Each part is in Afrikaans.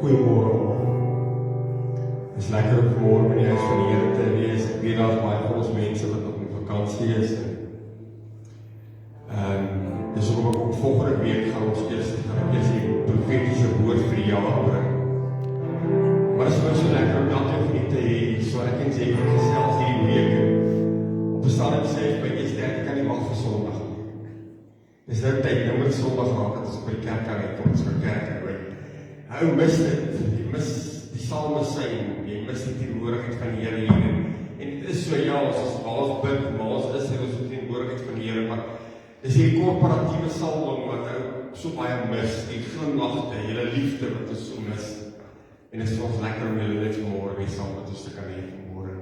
Goeiemôre almal. Het is lekker om vanmôre in die huis van die Here te wees. Ek weet daar's baie van ons mense wat op vakansie is. Dis hoekom ek op volgende week gaan ons eers die profetiese woord vir die jaar bring. Maar dit is vir so lekker om elkeen van die te hê, so ek kan sê ek gesels hierdie week. Op 'n stadium sê ek by Easter, ek kan nie wag vir Sondag nie. Dis nou tyd, nou moet Sondag raak, dat ons by die kerk kan uitkom, ons by kerk kan uitkom. Jy mis dit, jy mis die psalme sing, jy mis die teenwoordigheid van die Here hier. En dit is so, ja, ons bid, maar ons is die teenwoordigheid van die Here, maar dis hierdie korporatiewe salwing wat nou so baie mis, die glimlagte, julle liefde wat ons so mis. En dit is vir ons lekker om julle net vanmôre weer saam met ons te kan hê vanmôre.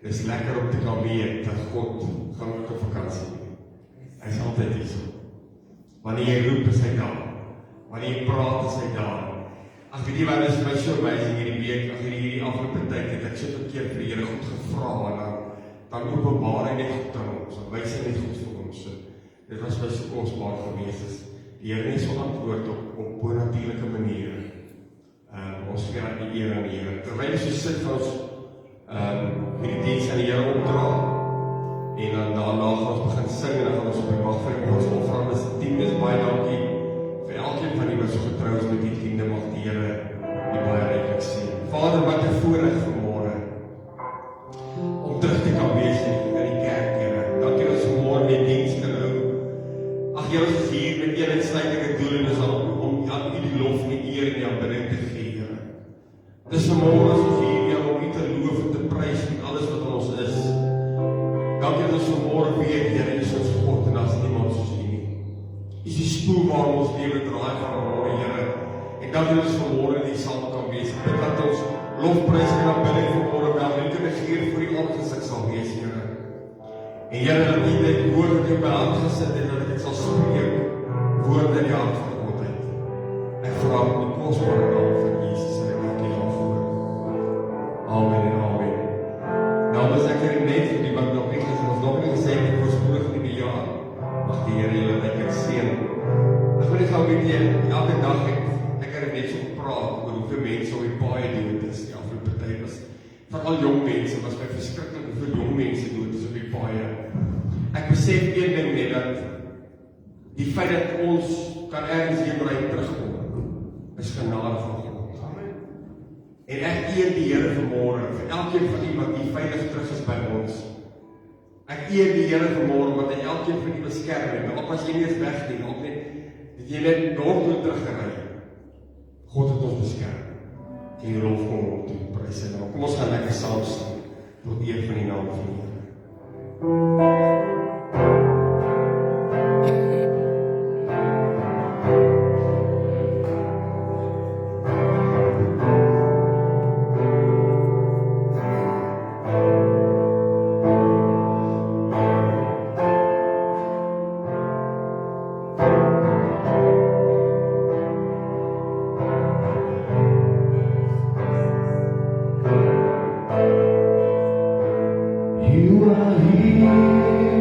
Dit is lekker om te kan weet dat God gaan ook op vakansie. Hy is altyd hier so. Wanneer jy roep, is hy daar. Wanneer jy praat, is hy daar. Ag, weet jy wat, is my so amazing hierdie week, ag hierdie afgelope tyd, het ek so 'n keer vir die Here goed gevra, en dan openbaar hy net goed aan ons, dan wys hy net goed vir ons. Dit was my so kosbaar gewees, die Here net so antwoord op bonatuurlike maniere. Ons gee aan die eer aan die Here. Terwyl ons so sit vir ons met die diens aan die Here opdra, en dan daarna gaan ons begin sing, en dan gaan ons op die wag vir ons offer, dis 10, is baie dankie vir elkeen van die wat so getrou is met die vriende, mag die Here die baie ryklik sien. Vader, wat 'n voorreg vanmôre om terug te kan wees in die kerk, Here. Dankie dat ons vanmôre die diens kan hou. Ag, Here, ons is hier met een uitsluitlike doel, en dis om aan U die lof en die eer en die aanbidding te gee, Here. Dis vanmôre as ons hier weer om U te loof en te prys met alles wat ons is. Dankie dat ons vanmôre weet, Here, U is ons God en daar's niemand soos U nie. U is die spoel waar ons lewe draai van vanmôre, Here. En dankie dat ons vanmôre in die saal kan wees. Ek bid dat ons lofprys en aanbidding vanmôre wel net te negeer voor U aangesig sal wees, Here. En Here, dat U dit woord in U hand gesit en dat ek sal spreek woorde in die hart van God uit. Ek vra in die kosbare naam van Jesus en ek dank U daarvoor. Amen en amen. Nou was ek net vir die wat nog nie gesê, ons nog nie gesê ek voorspoedig in die jaar. Mag die Here julle lekker seën. Ek wil net gou met julle elke dag ek het net so gepraat oor hoeveel mense op die paaie dood is. Die afgelope tyd was veral jong mense, was my verskriklik hoeveel jong mense dood is op die paaie. Ek besef een ding net, dat die feit dat ons kan ergens heenry terugkom, is genade van God. En ek eer die Here vanmôre, vir elkeen van u wat hier veilig terug is by ons. Ek eer die Here vanmôre, wat hy elkeen van u beskerm het, ook as jy nie eens weg nie, ook net, dat jy net dorp toe teruggery. God het ons beskerm. Die lof kom op toe, prys en naam. Kom ons gaan lekker saam sing, tot eer van die naam van die Here. You are here.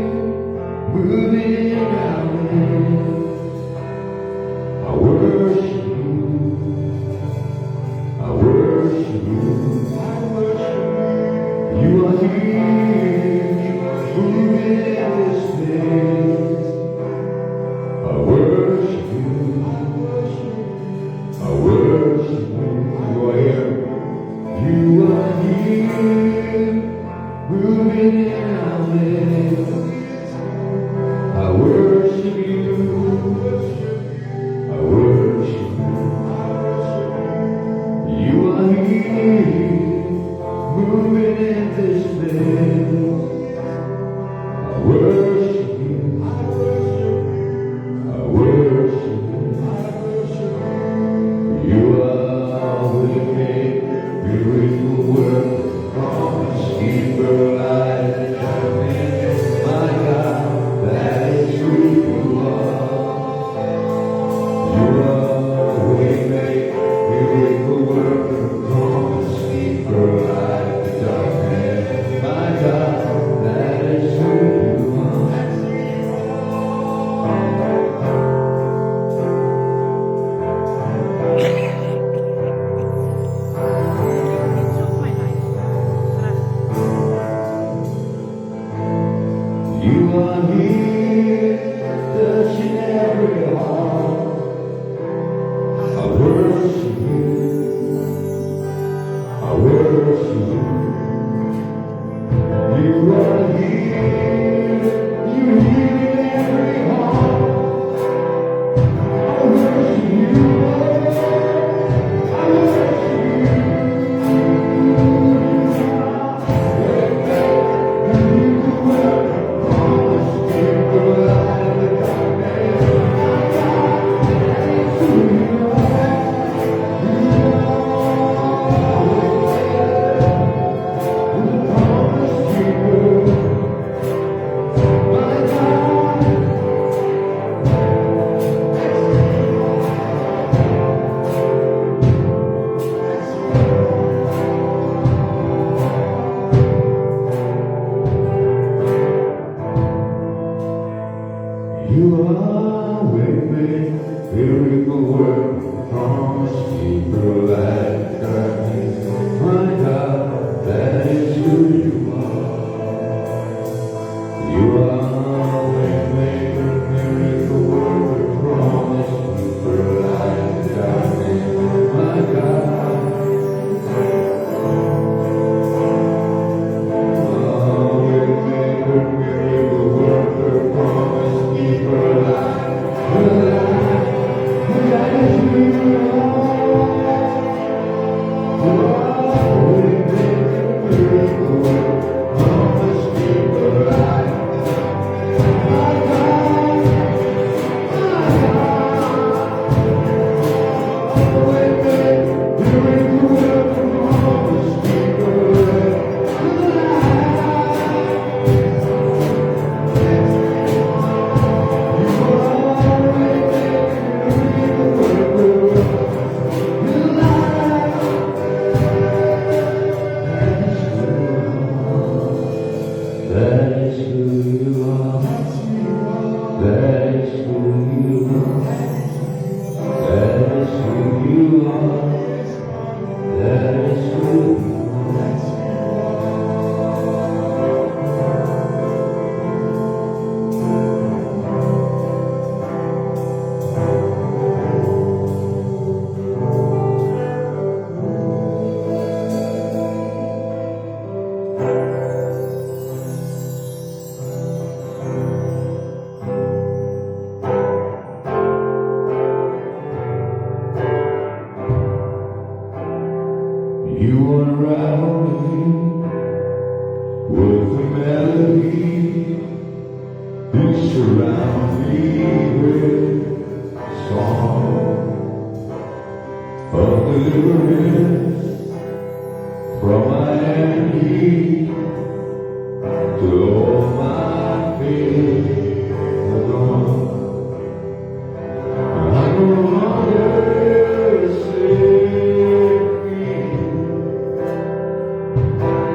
surround me with song of deliverance from my enemy to all my fears are gone. I no longer sinking.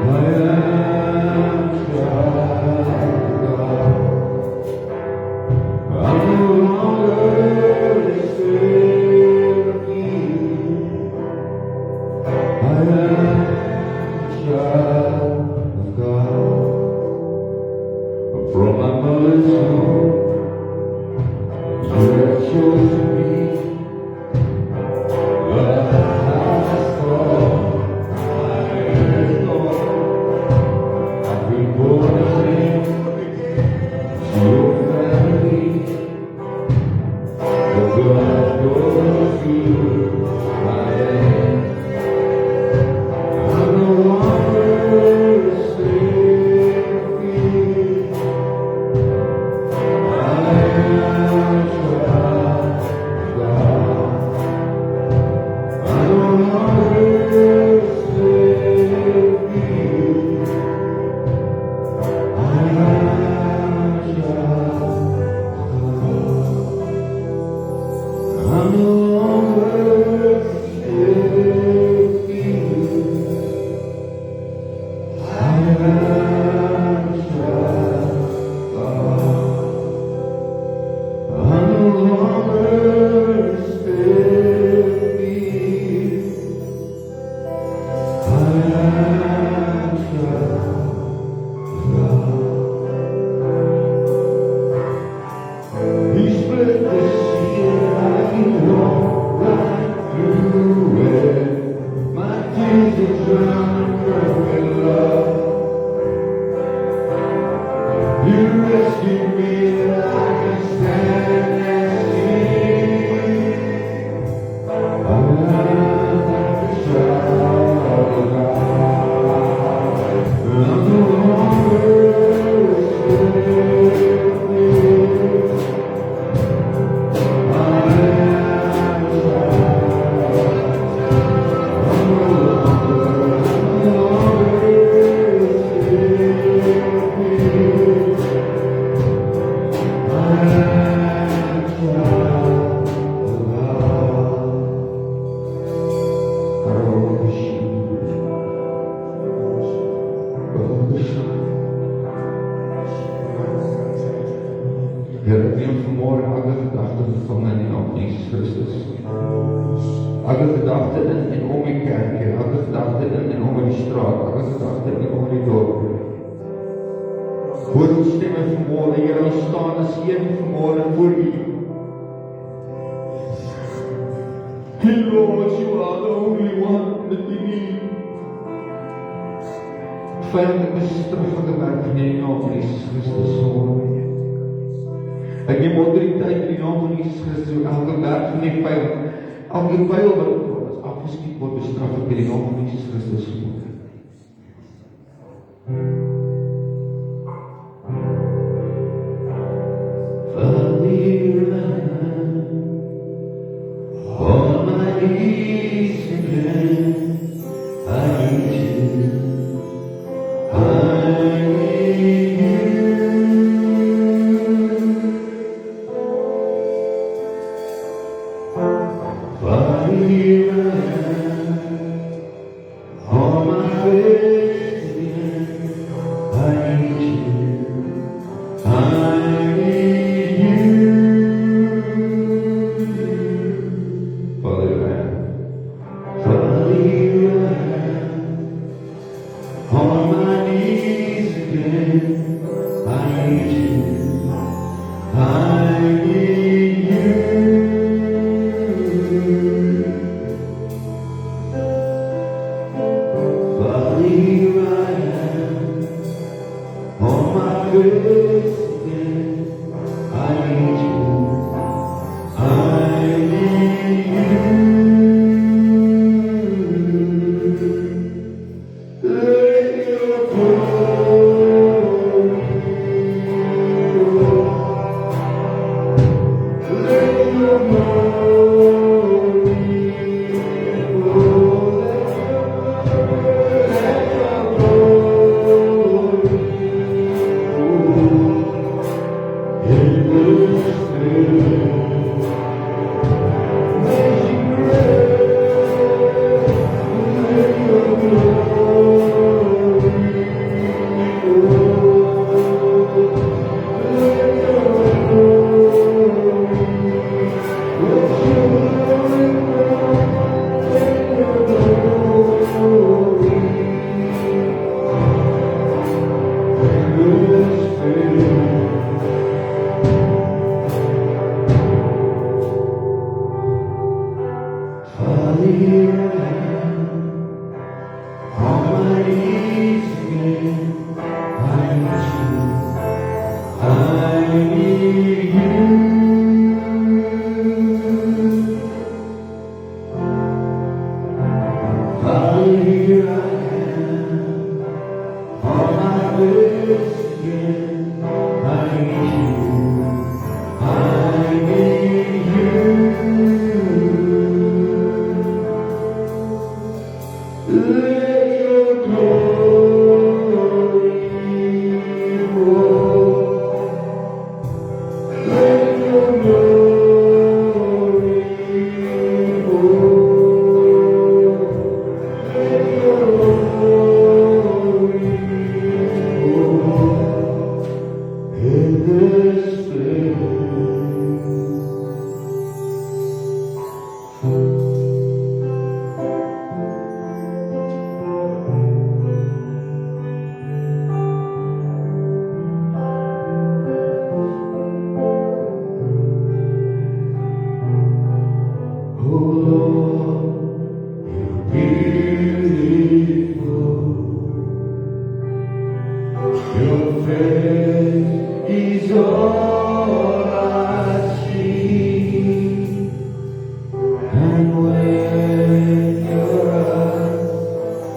I am child of God. I no longer sinking. I am child of God. From my mother's womb, you have chosen me. But I thought I've been born again to your family. The blood goes through my veins. I'm no longer a slave. I am a child of God. I'm no longer a slave. I am a child of God. I'm no longer a slave. I am a child of God. I'm no longer a slave. I am a child of God. He split the sea and I can walk right through it. My tears are drowned in perfect love. You rescued me and I can stand and see. I am a child of God. I'm no longer a slave. I am a child. I'm no longer a slave. I am a child of God. Here ek neem vanmorgen elke gedagte gevang in die naam van Jesus Christus. Elke gedagte in en om die kerk, elke gedagte in en om die straat, elke gedagte in en om die dorp. Hoor ons stemme vanmorgen, Here, ons staan as een vanmorgen voor U. Lord, you are the only one that we need. Vijandelijk bestraffende werk van die naam van Jesus Christus vanmorgen. Ek neem autoriteit in die naam van Jesus Christus, elke werk van die vijand, elke pyl wat as afgeskiet word, bestraf ek in die naam van Jesus Christus vanmorgen. On my knees again, I need you. I need you. Father, here I am, on my face again, I need you. I need you. Father, here I am. Father, here I am, on my knees again. I need you. I need you. here I am, on my knees again. I need you. I need you. Father, here I am, on my knees again. I need you. I need you. Let your glory roll. Let your glory roll. Let your glory roll in this place. Oh Lord, you're beautiful. Your face is all I see, and when your eyes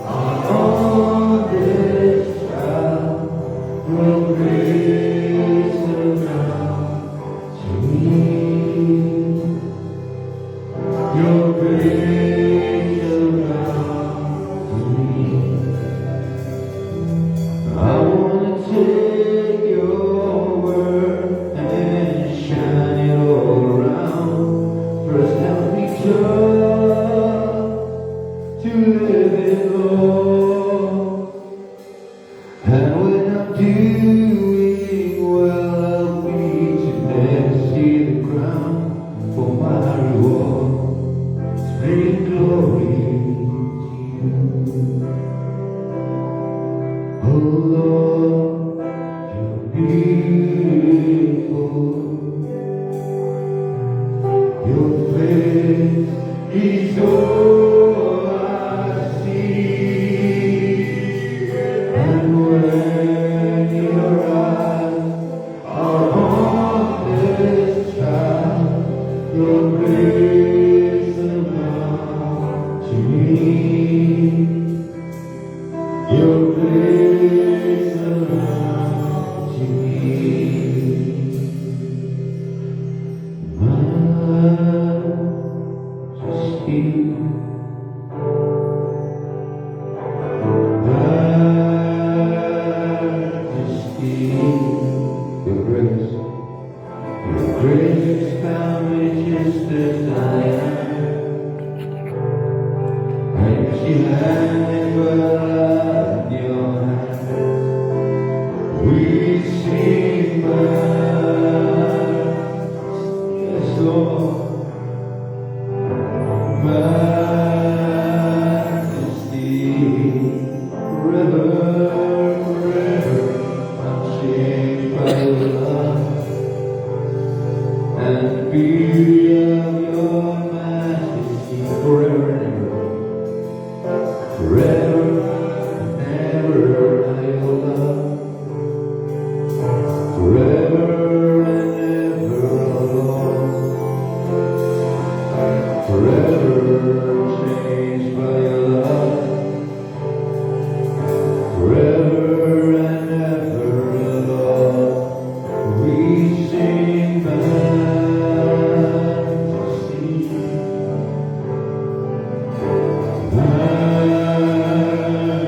are on this child, your grace around to me. Your grace around me. I wanna take your word and shine it all around. First help me trust to live it all. And when I'm doing well, I'll be to never see the ground for my reward. Bring glory to you. Oh Lord, you're beautiful. Your face is all I see, and when your eyes are on this child, your grace around to me. Your grace around to me. Majesty, majesty, your grace found me just as I am. Empty-handed, but in your hand we sing majesty, yes Lord, majesty, forever, forever, I'm changed by your love and the beauty of your majesty, forever and ever. Forever and ever I will love. Forever and ever, Lord. Forever changed by your love. Forever and ever, Lord. We sing majesty.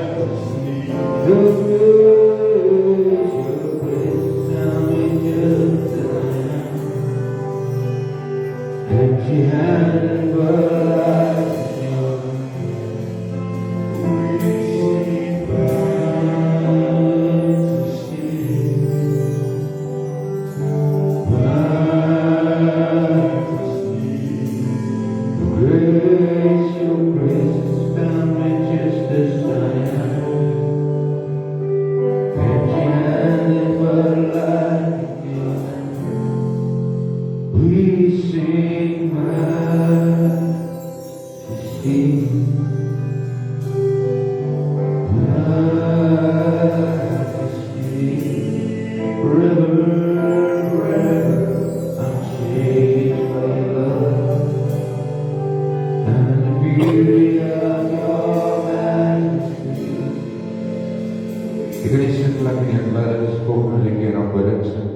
Majesty, your grace found me just as I am. Empty-handed, but we sing majesty. Majesty, your grace found me just as I am. Empty-handed, but like you, we sing majesty. beauty of your majesty. Ek het nie sin laat nie, ek laat dit volgende keer aanbidding sing.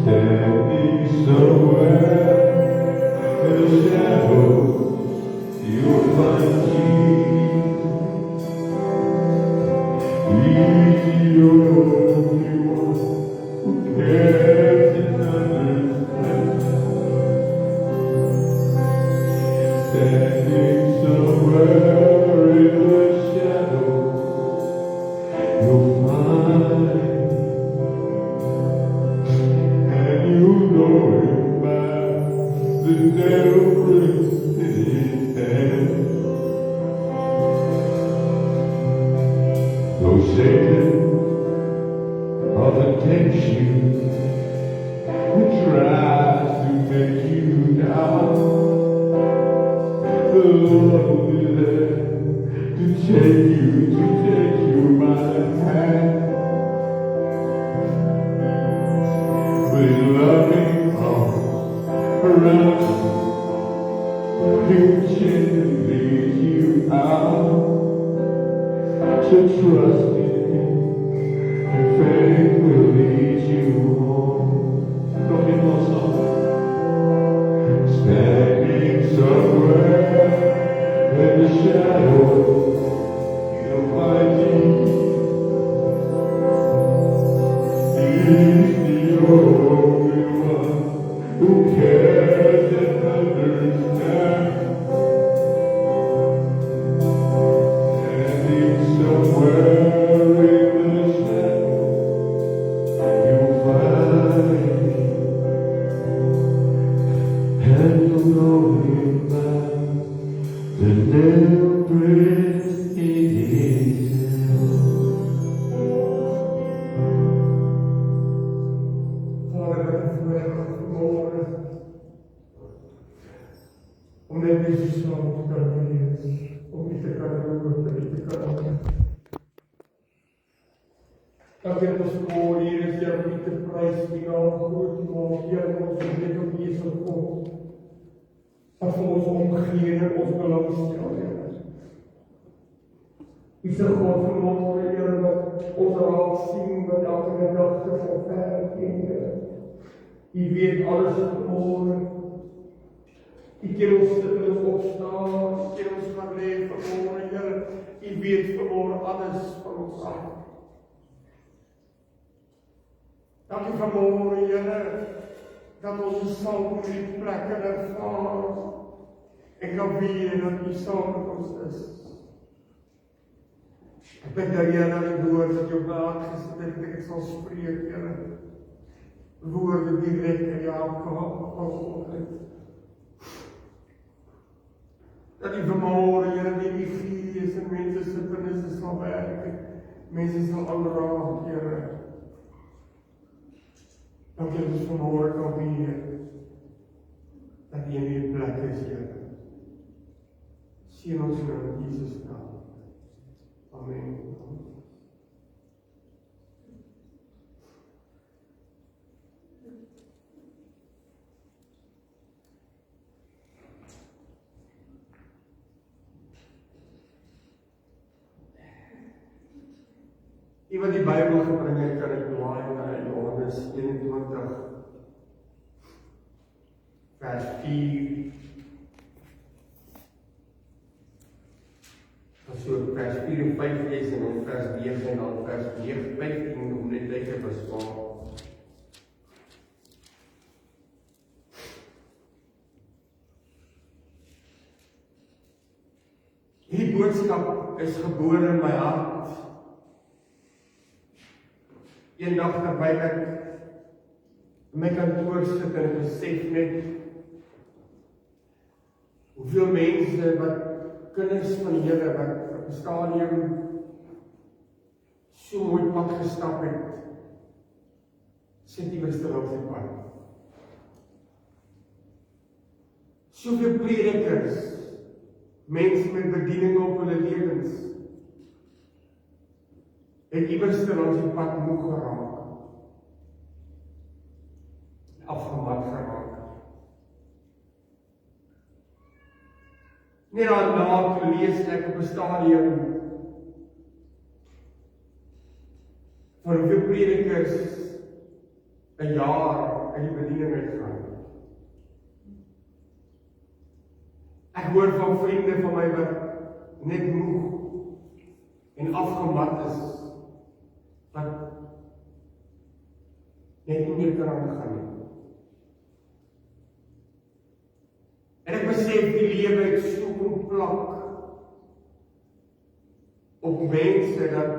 Standing Die wat die Bybel gebring het, kan ek blaai na Johannes 21 vers 4. So vers 4 en 5 lees en dan vers 9 en dan vers 9, 15 om net tyd te bespaar. Hierdie boodskap is gebore in my hart. Eendag terwyl ek in my kantoor sit en ek besef net hoeveel mense wat kinders van die Here wat op 'n stadium so mooi pad gestap het, sit iewers te langs die pad. Soveel predikers, mense met bediening op hulle lewens, het iewers te langs die pad moeg geraak, afgemat geraak. Net daarna toe lees ek op 'n stadium van hoeveel predikers 'n jaar in die bediening uitgaan. Ek Ek hoor van vriende van my wat net moeg en afgemat is, wat net nie meer kan aangaan nie. En ek besef die lewe het so kom plak op mense dat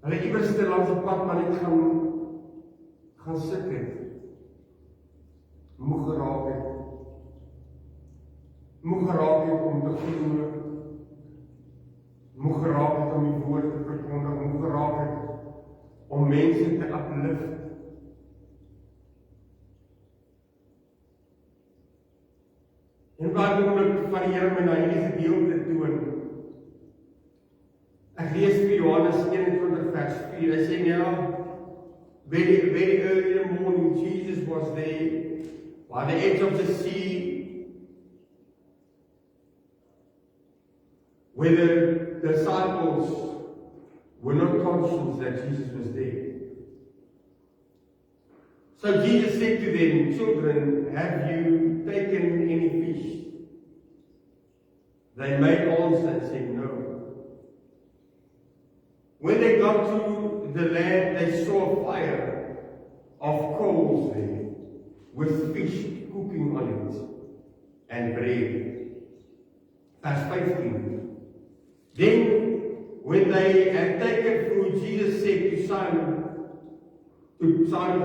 hulle iewers te langs die pad maar net gaan sit het. Moeg geraak het. Moeg geraak het om te glo. Moeg geraak het om die woord te verkondig. Moeg geraak het om mense te uplift. En wat oomblik van die Here my na hierdie gedeelte toon. Ek lees vir Johannes 21 vers 4. Hy sê nou, very, very early in the morning, Jesus was there by the edge of the sea, where the disciples were not conscious that Jesus was there. So Jesus said to them, children, have you taken any fish? They made answer and said, no. When they got to the land, they saw a fire of coals there, with fish cooking on it, and bread. Verse 15. Then, when they had taken food, Jesus said to Simon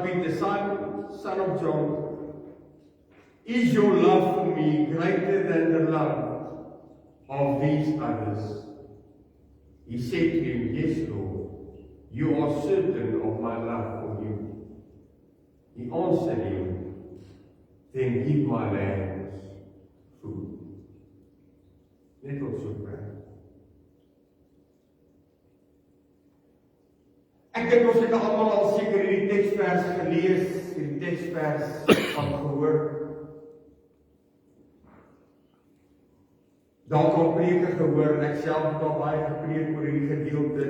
Peter, son of John, is your love for me greater than the love of these others? He said to him, yes, Lord, you are certain of my love for you. He answered him, then give my lambs food. Net tot sover. Ek dink ons het almal al seker hierdie teksvers gelees, hierdie teksvers van gehoor. Dalk al preke gehoor, en ek self het al baie gepreek oor hierdie gedeelte.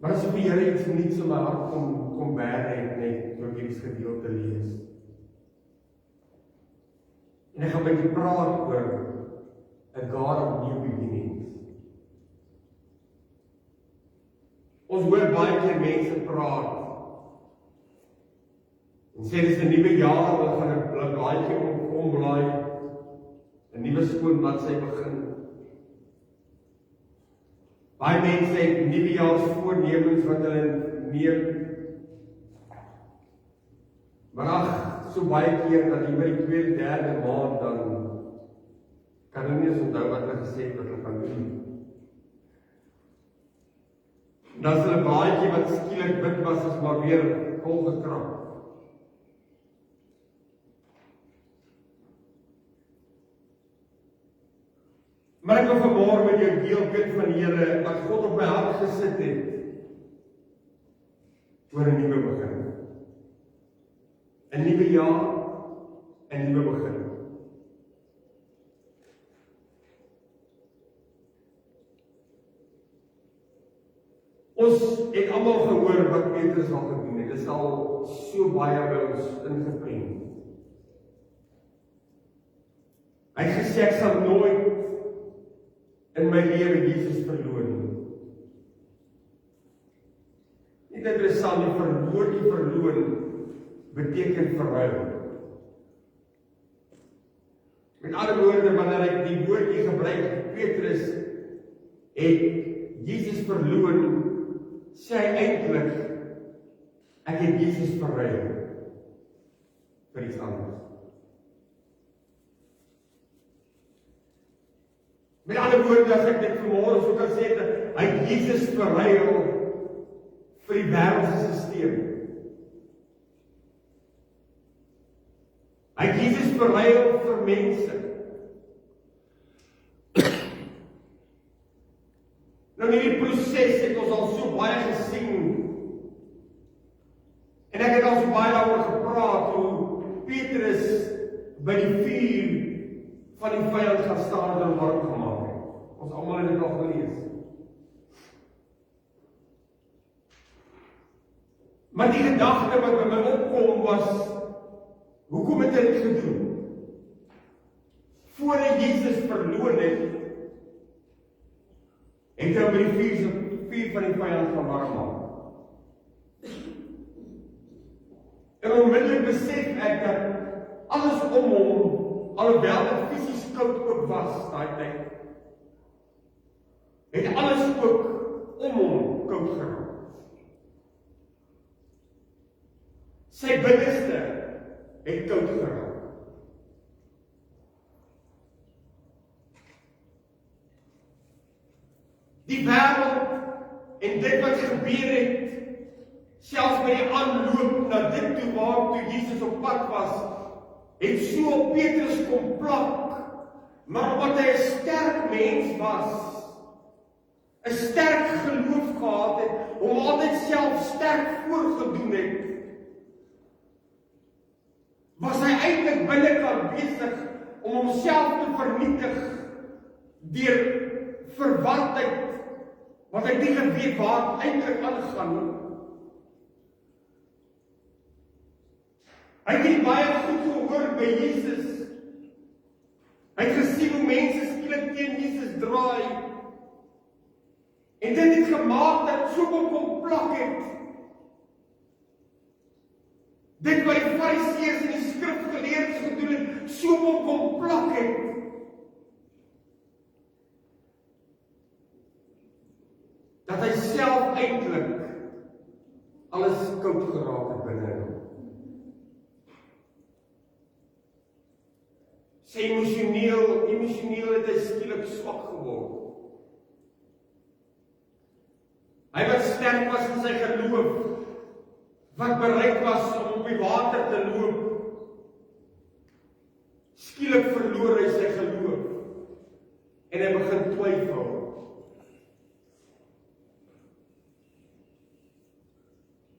Maar as die Here iets niets in my hart kom bære het net, toe ek hierdie gedeelte lees. En ek gaan 'n bietjie praat oor a God of new beginnings. Ons hoor baie keer mense praat en sê dis 'n nuwe jaar, hulle gaan 'n blaadjie omblaai, 'n nuwe skoon bladsy begin. Baie mense het nuwejaarsvoornemens wat hulle neem. Maar ag, so baie keer dat jy by die tweede, derde maand dan kan hulle nie eens onthou wat hulle gesê het wat hulle gaan doen. Dan is hulle blaadjie wat skielik wit was, is maar weer vol gekrap. Maar ek wil vanmôre met jou deel kind van die Here wat God op my hart gesit het oor 'n nuwe begin. 'n Nuwe jaar, 'n nuwe begin. Ons het almal gehoor wat Petrus al gedoen het. Dit is al so baie by ons ingeprent. Hy het gesê ek sal nooit in my lewe Jesus verloor nie. Net interessant, die woordjie verloor beteken verruil. Met ander woorde, wanneer ek die woordjie gebruik, Petrus het Jesus verloor, sê hy eintlik, ek het Jesus verruil vir iets anders. Met ander woorde, as ek dit vanmôre so kan sê, hy het Jesus verruil vir die wêreldse stelsel. Hy het Jesus verruil vir mense. Nou in die proses het ons al so baie gesien. En ek het al so baie daaroor gepraat, hoe Petrus by die vuur van die vyand gaan staan en hom warm gemaak het. Ons almal het dit al gelees. Maar die gedagte wat by my opkom was, hoekom het hy dit gedoen? voor hy Jesus verloon het, het hy by die vuur van die vyand gaan warm maak. En onmiddellik besef ek dat alles om hom, alhoewel dit fisies koud ook was, daai tyd, het alles ook om hom koud geraak. Sy binneste het koud geraak. Die wêreld en dit wat gebeur het, selfs by die aanloop na dit toe waartoe Jesus op pad was, het so op Petrus kom plak, maar omdat hy 'n sterk mens was, 'n sterk geloof gehad het, hom altyd self sterk voorgedoen het, was hy eintlik binnekant besig om homself te vernietig deur verwardheid, want hy het nie geweet waar het eintlik aangaan nie. Hy het nie baie goed gehoor by Jesus. Hy het gesien hoe mense skielik teen Jesus draai. En dit het gemaak dat so op hom plak het. Dit wat die Fariseërs en die skrifgeleerdes gedoen het, so op hom plak het. Dat hy self eintlik alles koud geraak het binne hom. Sy emosioneel het hy skielik swak geword. Hy wat sterk was in sy geloof, wat bereid was om op die water te loop, skielik verloor hy sy geloof en hy begin twyfel.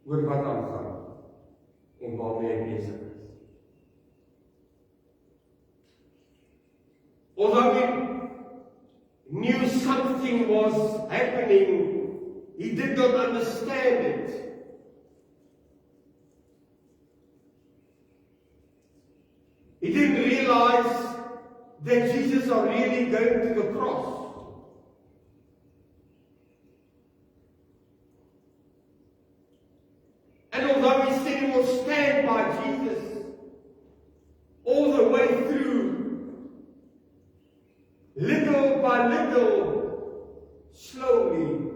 Oor wat aangaan en waarmee hy besig is. Although he knew something was happening, he did not understand it. He didn't realize that Jesus are really going to the cross. And although he said he will stand by Jesus all the way through, little by little, slowly,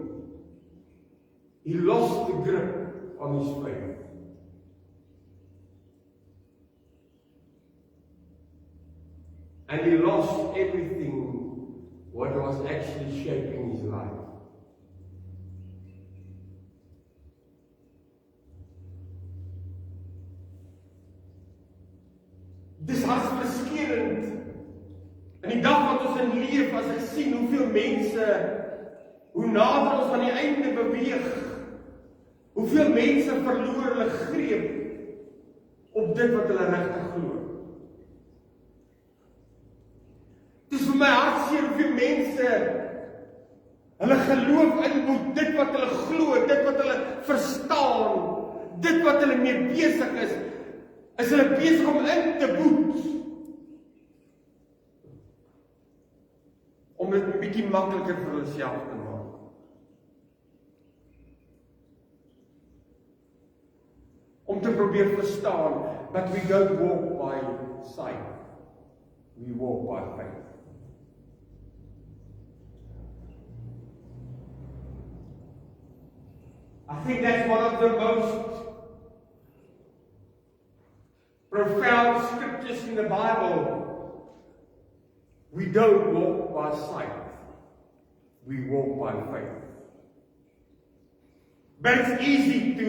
he lost the grip on his faith. And he lost everything what was actually shaping his life. Dis hartverskeurend. In die dag wat ons in leef, as ek sien hoeveel mense, hoe nader ons aan die einde beweeg, hoeveel mense verloor hulle greep op dit wat hulle regtig glo. Dis vir my hartseer hoeveel mense hulle geloof inboet, dit wat hulle glo, dit wat hulle verstaan, dit wat hulle mee besig is hulle besig om in te boet. Om dit 'n bietjie makliker vir hulself te maak. Om te probeer verstaan, but we don't walk by sight. We walk by faith. I think that's one of the most profound scriptures in the Bible. We don't walk by sight. We walk by faith. But it's easy to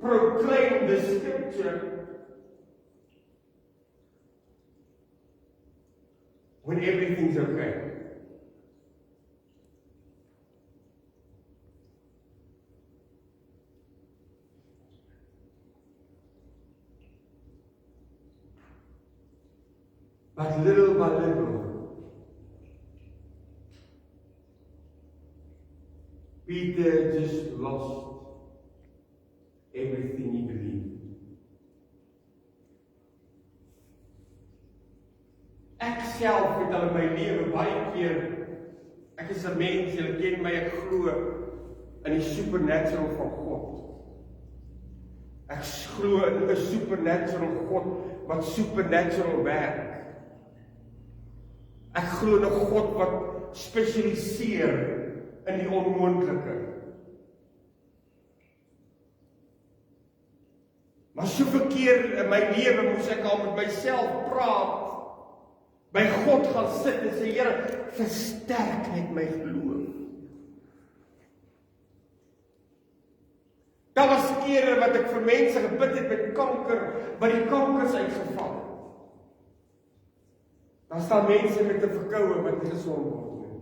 proclaim the scripture when everything's okay. But little by little, Peter just lost everything he believed. Ek self het al in my lewe baie keer, ek is 'n mens, julle ken my, ek glo in die supernatural van God. Ek glo in 'n supernatural God wat supernatural werk. Ek glo in 'n God wat spesialiseer in die onmoontlike. Maar soveel keer in my lewe moes ek al met myself praat, by God gaan sit en sê, Here, versterk net my geloof. Daar was kere wat ek vir mense gebid het met kanker, wat die kanker is uitgeval. Daar staan mense met 'n verkoue wat nie gesond word nie.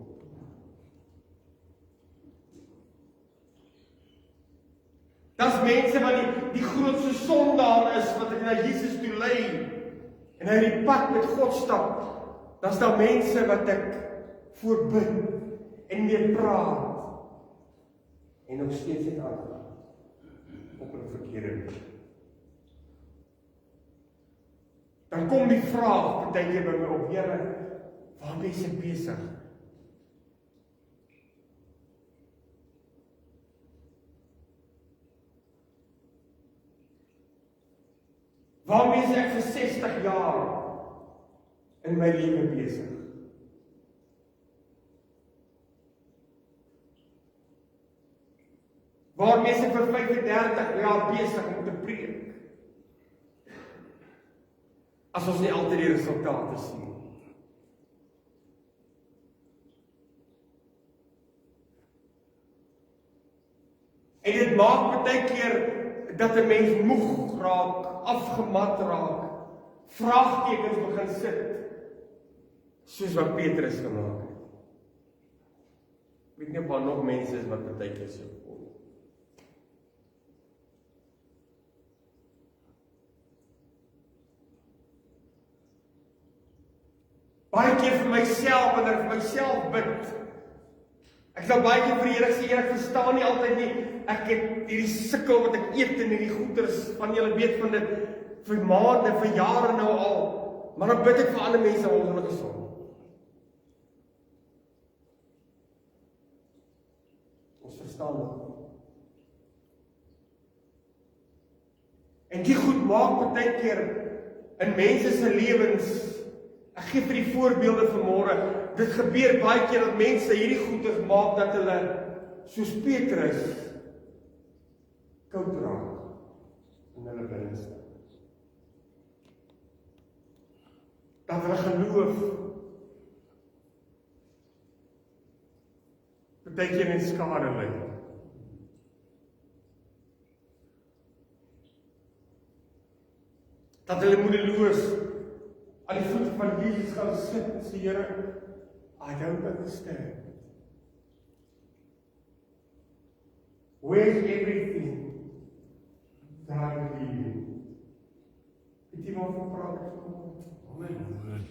Daar's mense wat die grootste sondaar is, wat ek na Jesus toe lei, en hy die pad met God stap. Daar's daar mense wat ek voorbid, en mee praat, en nog steeds het aangaan, op 'n verkeerde weg. Dan kom die vraag, partykeer by my op, Here, waarmee is ek besig? Waarmee is ek vir 60 jaar in my lewe besig? Waarmee is ek vir 35 jaar besig om te preek? As ons nie altyd die resultate sien. En dit maak baie keer dat 'n mens moeg raak, afgemat raak, vraagtekens begin sit, soos wat Petrus gemaak het. Ek weet nie of daar nog mense is wat baie keer so voel. Baie keer vir myself, wanneer ek vir myself bid, ek sal baie keer vir die Here sê, Here, ek verstaan nie altyd nie, ek het hierdie sukkel wat ek eet en hierdie goeders, van julle weet van dit, vir maande, vir jare nou al, maar dan bid ek vir ander mense, om hulle gesond. Ons verstaan dit. En die goed maak baie keer, in mense se lewens, ek gee vir die voorbeelde vanmôre, dit gebeur baie keer dat mense hierdie goeders maak dat hulle, soos Petrus, koud raak in hulle binneste. Dat hulle geloof baie keer in skade lê. Dat hulle moedeloos aan die voete van Jesus gaan sit en sê, Here, I don't understand. Where's everything that I believe in? Het jy maar van praat ek van? Amen.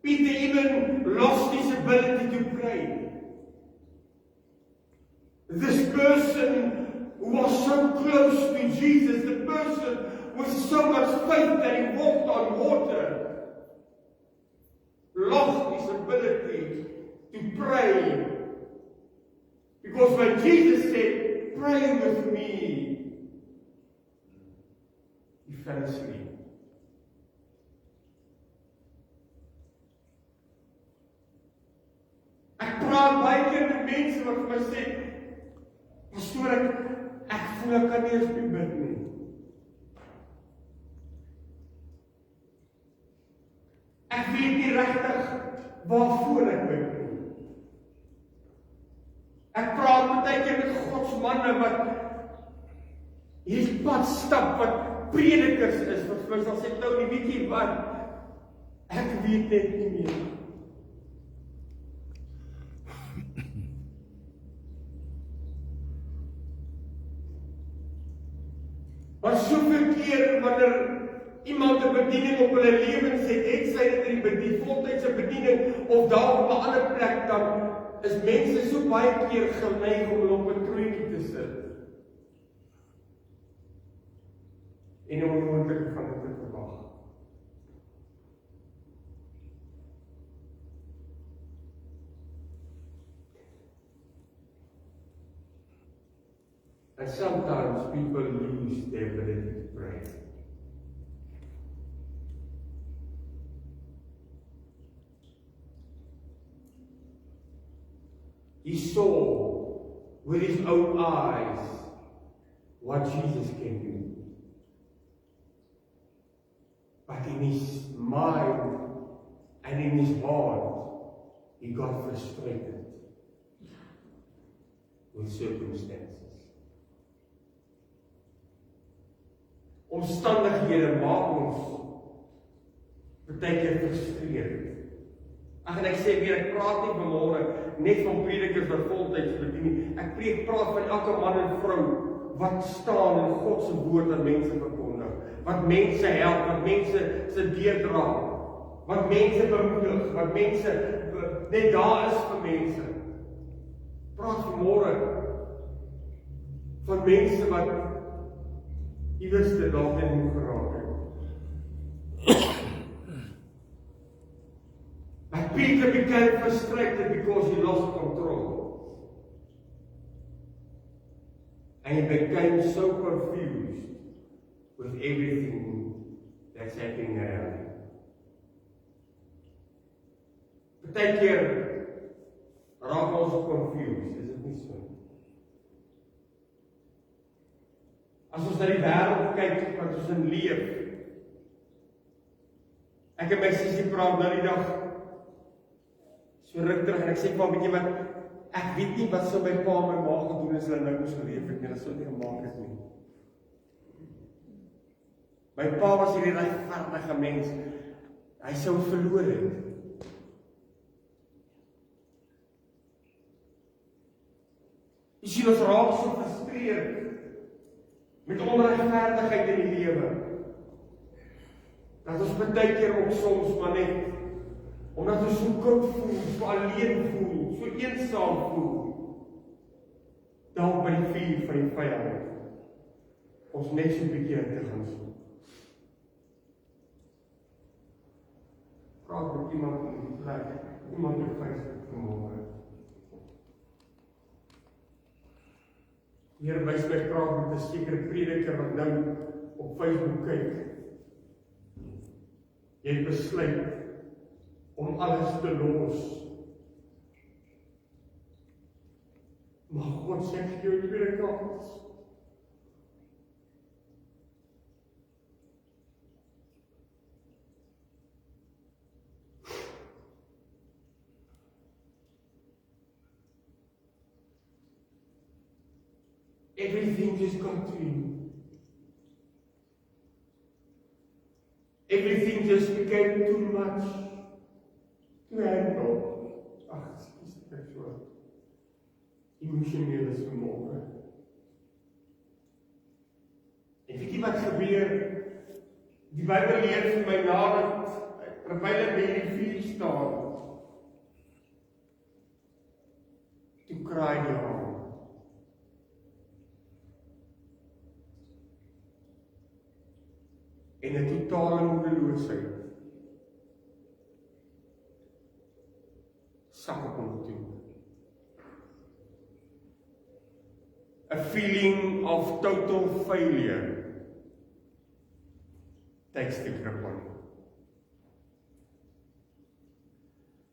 Peter even lost his ability to pray. This person who was so close to Jesus, the person with so much faith that he walked on water, lost his ability to pray. Because when Jesus said, pray with me, he fell asleep. Ek praat baie keer met mense wat vir my sê, pastoor, ek voel ek kan nie eens bid nie. Ek weet nie regtig waarvoor ek bid nie. Ek praat baie keer met godsmanne wat hierdie pad stap, wat predikers is, wat vir my sal sê, nou nie weet jy wat, ek weet net nie meer. Maar soveel keer wanneer iemand 'n bediening op hulle lewens het sy dit in die voltydse bediening of daar op 'n ander plek, dan is mense so baie keer geneig om op 'n troontjie te sit. en 'n onmoontlike van dit te verwag. And sometimes people lose their ability to pray. He saw with his own eyes what Jesus can do. But in his mind and in his heart, he got frustrated with circumstances. Omstandighede maak ons baie keer frustreerd. Ag, en ek sê weer, ek praat nie vanmôre net van predikers wat voltyds bedien nie. Ek praat van elke man en vrou wat staan in God se woord aan mense verkondig, wat mense help, wat mense se deurdra, wat mense bemoedig, wat mense net daar is vir mense. Praat vanmôre van mense wat iewers te dalk net moeg geraak het. But Peter became frustrated because he lost control. And he became so confused with everything that's happening around him. Partykeer raak ons confused, is dit nie so? As ons na die wêreld kyk wat ons in leef. Ek en my sussie praat nou die dag so ruk terug en ek sê pa, weet jy wat, ek weet nie wat sou my pa en my ma gedoen as hulle nou moes geleef het nie, hulle sou nie gemaak het nie. My pa was hierdie regverdige mens, hy sou verloor het. Jy sien ons raak so frustreerd met onregverdigheid in die lewe. Dat ons baie keer ook soms maar net, omdat ons so koud voel, so alleen voel, so eensaam voel, daar by die vuur van die vyand, ons net so 'n bietjie te gaan soek. Praat met iemand in die plek, iemand op Facebook vanmôre. Hier by my praat met 'n sekere prediker wat nou op Facebook kyk. Jy besluit om alles te los. Maar God sê vir jou 'n tweede kans. Everything just continued. Everything just became too much to handle. Ag, ek so emosioneel is vanmôre. En weet jy wat gebeur? Die Bybel leer vir my nadat terwyl hy by die vuur staan, toe kraai die haan. En 'n totale moedeloosheid sak op hom toe. A feeling of total failure takes the grip on him.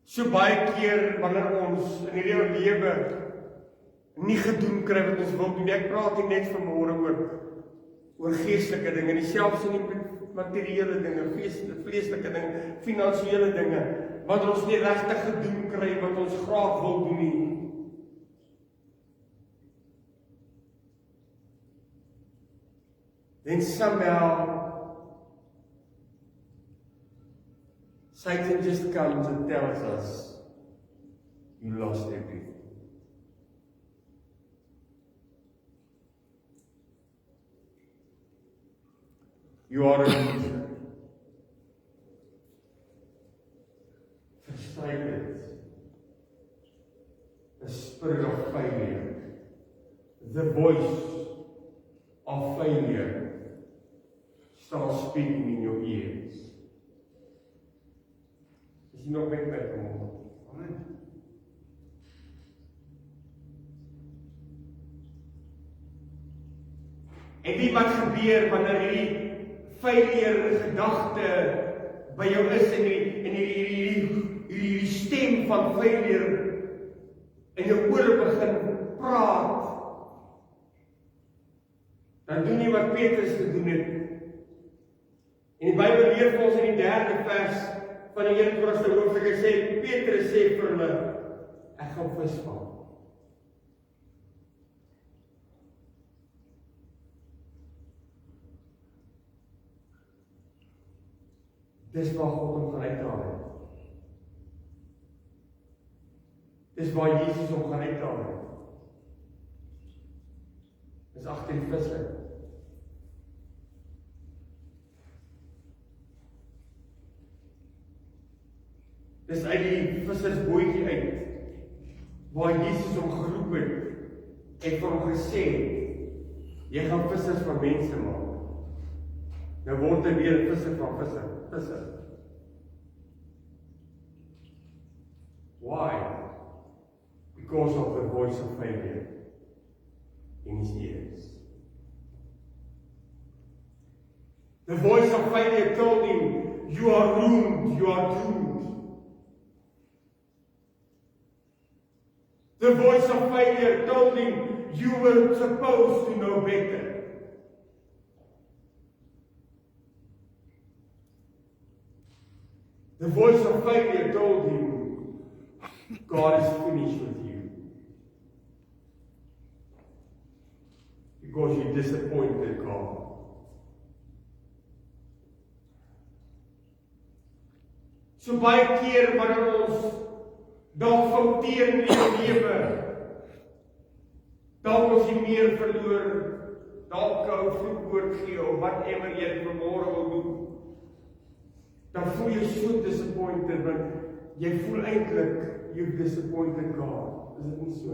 So baie keer wanneer ons in hierdie lewe nie gedoen kry wat ons wil doen, ek praat nie net vanmôre oor geestelike dinge, nie selfs in die materiële dinge, vleeslike dinge, finansiële dinge, wat ons nie regtig gedoen kry wat ons graag wil doen nie. Then somehow Satan just comes and tells us, you lost everything. You are a loser. Frustrated. The spirit of failure. The voice of failure start speaking in your ears. Is jy nog met my vanmôre? Amen. En wie wat gebeur wanneer hierdie failure gedagte by jou is en hierdie stem van failure in jou ore begin praat, dan doen jy wat Petrus gedoen het. En die Bybel leer vir ons in die 3de vers van die 21ste hoofstuk, hy sê, Petrus sê vir hulle, ek gaan visvang. Dis waar God hom gaan uithaal het. Dis waar Jesus hom gaan uithaal het. Dis agter die visse. Dis uit die vissersbootjie uit, waar Jesus hom geroep het en vir hom gesê het, jy gaan vissers van mense maak. Nou word hy weer 'n visser van visser. Why? Because of the voice of failure in his ears. The voice of failure told him, you are ruined, you are doomed. The voice of failure told him, you were supposed to know better. The voice of failure told him, God is finished with you. Because you disappointed God. So baie keer wanneer ons dalk fouteer in die lewe, dalk ons nie meer verloor, dalk 'n vloekwoord gee of whatever jy vanmôre wil doen, dan voel jy so disappointed, want jy voel eintlik you've disappointed God. Is dit nie so?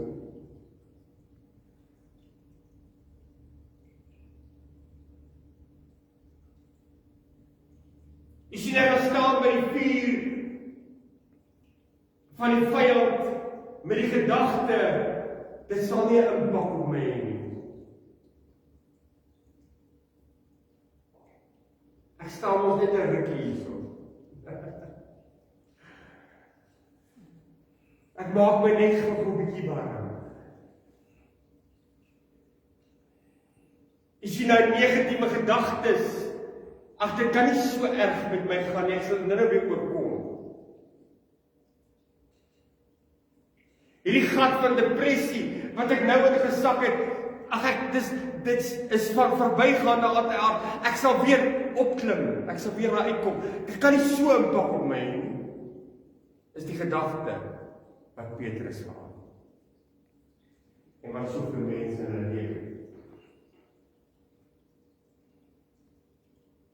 Jy sien, ek gaan staan by die vuur van die vyand met die gedagte, dit sal nie 'n impak op my hê nie. Ek staan ons net 'n rukkie hierso. Ek maak my net gou 'n bietjie warm. Jy sien, nou negatiewe gedagtes, ag, dit kan nie so erg met my gaan nie, ek sal nou weer oorkom. Hierdie gat van depressie, wat ek nou in gesak het, ag, dit is van verbygaande aard, ek sal weer opklim, ek sal weer daar uitkom. Dit kan nie so impak op my nie. Is die gedagte wat Petrus gehad. En wat soveel mense in hulle lewe.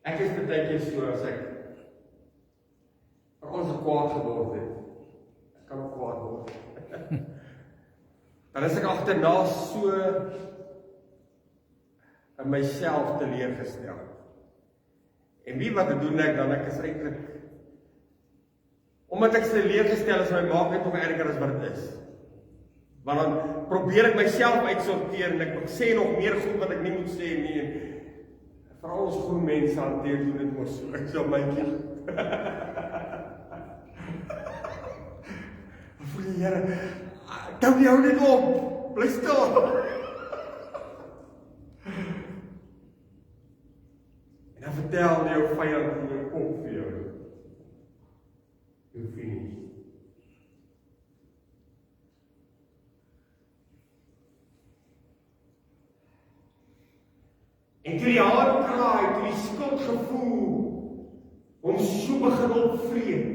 Ek is baie keer so as ek vir ons kwaad geword het. Ek kan ook kwaad word. Dan is ek agterna so in myself teleurgestel. En wie wat doen ek dan? Ek is eintlik, omdat ek teleurgestel is, my maak dit nog erger as wat dit is. Want dan probeer ek myself uitsorteer en ek sê nog meer goed wat ek nie moet sê nie. Veral ons groen mense hanteer doen dit mos so. Ek sal my kind. Voel die Here, hou jou net op, bly stil. En dan vertel jou vyand in jou kop vir jou. You finish. En toe die haatkraai, toe die skuldgevoel hom so begin opvreet,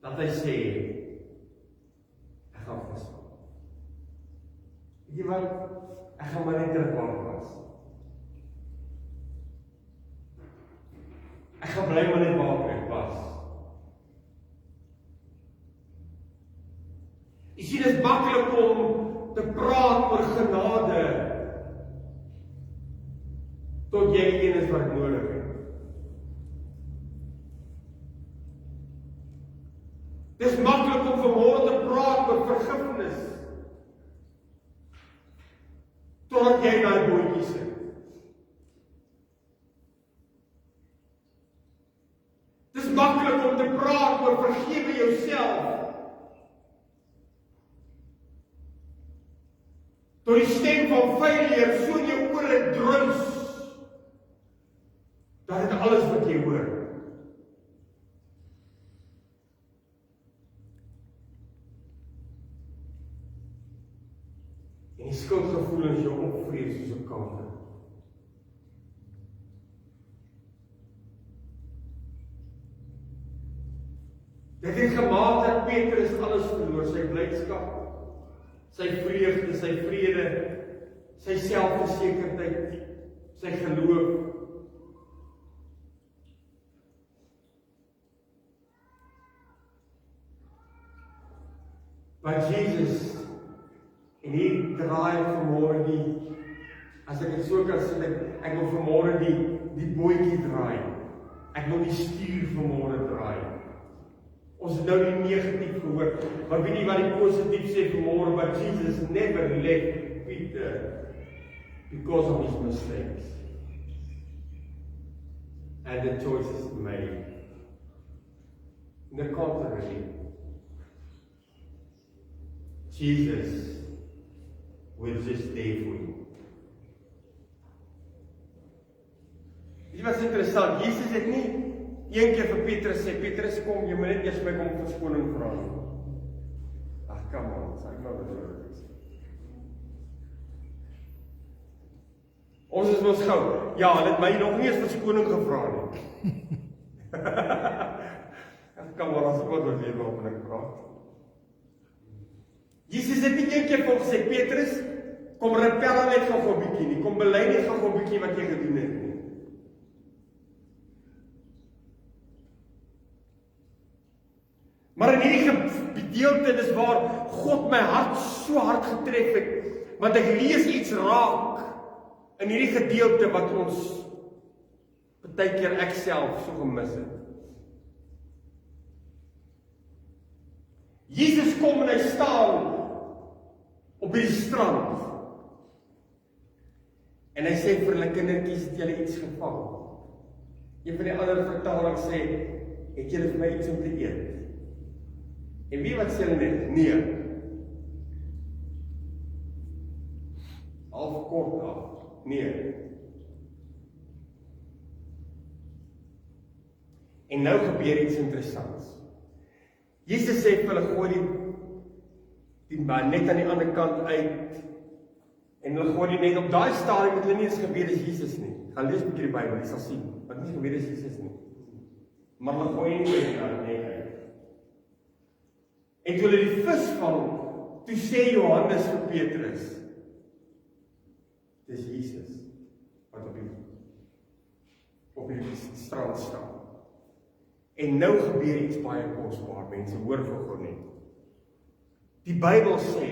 dat hy sê, ek gaan visvang. Weet jy wat? Ek gaan maar net terug waar ek was. Ek gaan bly maar net waar ek was. Jy sien, dit is maklik om te praat oor genade, tot jy die een is wat ek nodig het. Dis maklik om vanmôre te praat oor vergifnis. Totdat jy daai bootjie sit. Dis maklik om te praat oor vergewe jouself. Tot die stem van failure so in jou ore druis, dat dit alles wat jy hoor. En die skuldgevoelens jou opvrees soos 'n kanker. Dit het gemaak dat Petrus alles verloor, sy blydskap, sy vreugde, sy vrede, sy selfversekerdheid, sy geloof. Maar Jesus, en hier draai vanmôre die, as ek dit so kan sê, ek wil vanmôre die bootjie draai. Ek wil die stuur vanmôre draai. Ons het nou die negatief gehoor, maar weet nie wat die positief sê vanmôre, but Jesus never left Peter because of his mistakes. And the choices he made. On the contrary, Jesus was just there for you. Dit was interessant, Jesus het nie een keer vir Petrus sê, Petrus kom, jy moet net eers my kom verskoning vra. Ag, come on, sê ek nou wat dit is. Ons is mos gou. Ja, hulle het my nog nie eens verskoning gevra nie. Ag, come on, as ek wat weer waarop ek praat. Jesus het nie een keer vir hom gesê, Petrus, kom repel net gou 'n bietjie nie, kom bely net gou 'n bietjie wat jy gedoen het nie. Maar in hierdie gedeelte, dis waar God my hart so hard getref het, want ek lees iets raak in hierdie gedeelte wat ons partykeer ek self so gemis het. Jesus kom en hy staan op die strand. En hy sê vir hulle kindertjies, het julle iets gevang? Een van die ander vertalings sê, het julle vir my iets om te eet? En wie wat sê hulle net? Nee. Half kort af. Nee. En nou gebeur iets interessants. Jesus sê vir hulle, gooi die man net aan die ander kant uit. En hulle gooi die net op daai stadium met hulle nie eens gebeur as Jesus nie. Gaan lees 'n bietjie die Bybel, jy sal sien. Wat nie gebeur as Jesus nie. Maar hulle gooi nie net uit. En toe hulle die vis vang, toe sê Johannes vir Petrus, dis Jesus wat op die strand staan. En nou gebeur iets baie kosbaar, mense, hoor vir net. Die Bybel sê,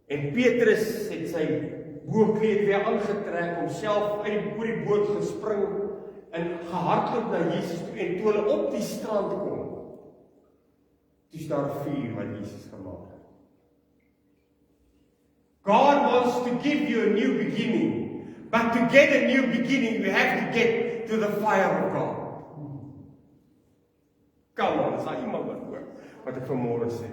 en Petrus het sy boekleed weer aangetrek, homself oor die boot gespring en gehardloop na Jesus toe, en toe hulle op die strand kom, toe is daar vuur wat Jesus gemaak het. God wants to give you a new beginning, but to get a new beginning, you have to get to the fire of God. Come on, is daar iemand wat hoor, wat ek vanmôre sê?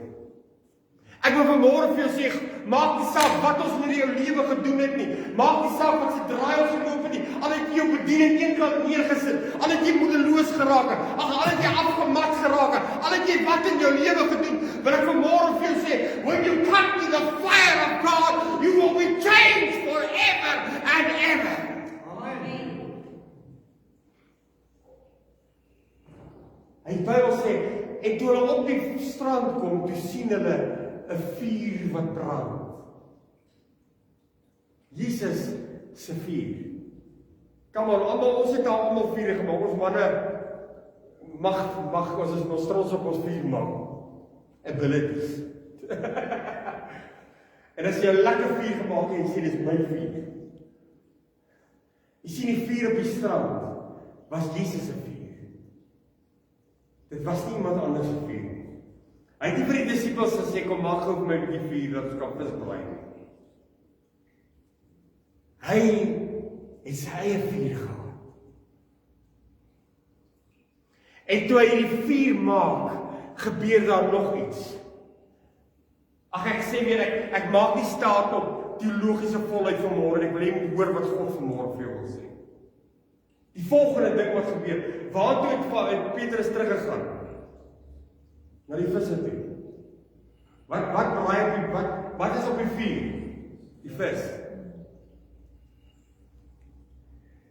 Ek wil vanmôre vir jou sê, maak nie saak wat ons in jou lewe gedoen het nie, maak nie saak wat se draai ons geloop het nie, al het jy jou bediening eenkant neergesit, al het jy moedeloos geraak het, al het jy afgemat geraak het, al het jy wat in jou lewe gedoen, wil ek vanmôre vir jou sê, when you come to the fire of God, you will be changed forever and ever. Amen. Hy Bybel sê, en toe hulle op die strand kom, toe sien hulle 'n vuur wat brand. Jesus se vuur. Kom maar, almal, ons het daar almal vuur gemaak. Ons manne mag ons is nog trots op ons vuur maak. Abilities. En as jy 'n lekker vuur gemaak het en sê dis my vuur. Jy sien die vuur op die strand, was Jesus se vuur. Dit was nie iemand anders se vuur nie. Hy het nie vir die disippels gesê, kom maak gou vir my 'n bietjie vuur, dat ons kan vis braai nie. Hy het sy eie vuur gehad. En toe hy die vuur maak, gebeur daar nog iets. Ag, ek sê weer, ek maak nie staat op teologiese volheid vanmôre, ek wil hê jy moet hoor wat God vanmôre vir jou wil sê. Die volgende ding wat gebeur, waartoe het Petrus teruggegaan? Na die visse toe. Wat is op die vuur? Die vis.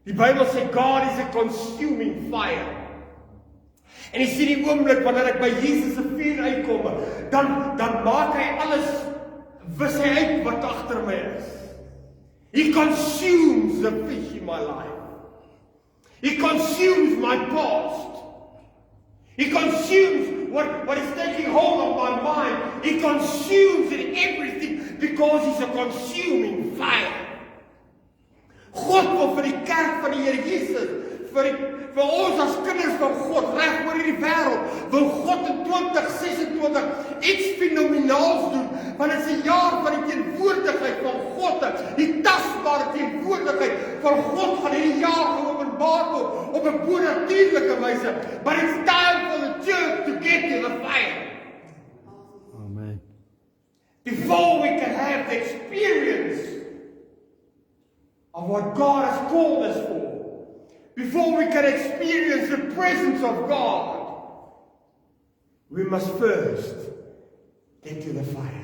Die Bybel sê God is a consuming fire. En jy sien die oomblik wanneer ek by Jesus se vuur uitkom, dan maak hy alles, wis hy uit wat agter my is. He consumes the fish in my life. He consumes my past. He consumes what is taking hold of my mind. He consumes in everything because he's a consuming fire. God wil vir die kerk van die Here Jesus, vir ons as kinders van God, reg oor hierdie wêreld, wil God in 2026 iets fenomenaals doen, want dit is 'n jaar van die teenwoordigheid van God, die tasbare teenwoordigheid van God gaan hierdie jaar geopenbaar word op 'n bonatuurlike wyse, but it's time for the church to get to the fire. Amen. Before we can have the experience of what God has called us for, before we can experience the presence of God, we must first get to the fire.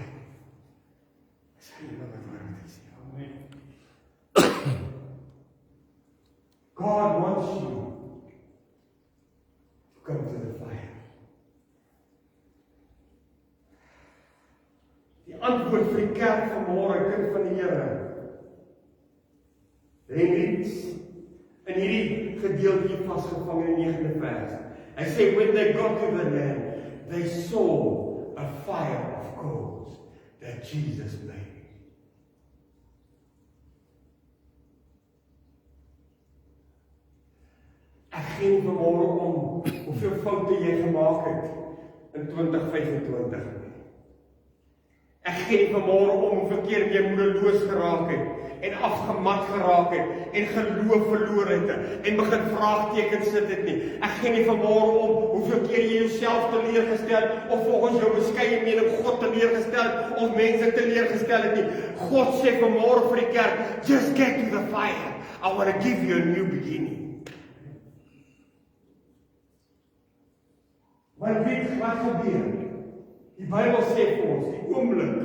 God wants you to come to the fire. Die antwoord vir die kerk vanmôre, kind van die Here, Hendriks, in hierdie gedeelte vasgevang in die 9de vers. Hy sê, when they got to the land, they saw a fire of coals that Jesus made. Ek gee nie vanmôre om hoeveel foute jy gemaak het in 2025 nie. Ek gee nie vanmôre om hoeveel keer jy moedeloos geraak het en afgemat geraak het en geloof verloor het en begin vraagtekens sit het nie. Ek gee nie vanmôre om hoeveel keer jy jouself teleurgestel of volgens jou beskeie mening God teleurgestel of mense teleurgestel het nie. God sê vanmôre vir die kerk, just get to the fire. I want to give you a new beginning. Maar weet wat gebeur? Die Bybel sê vir ons, die oomblik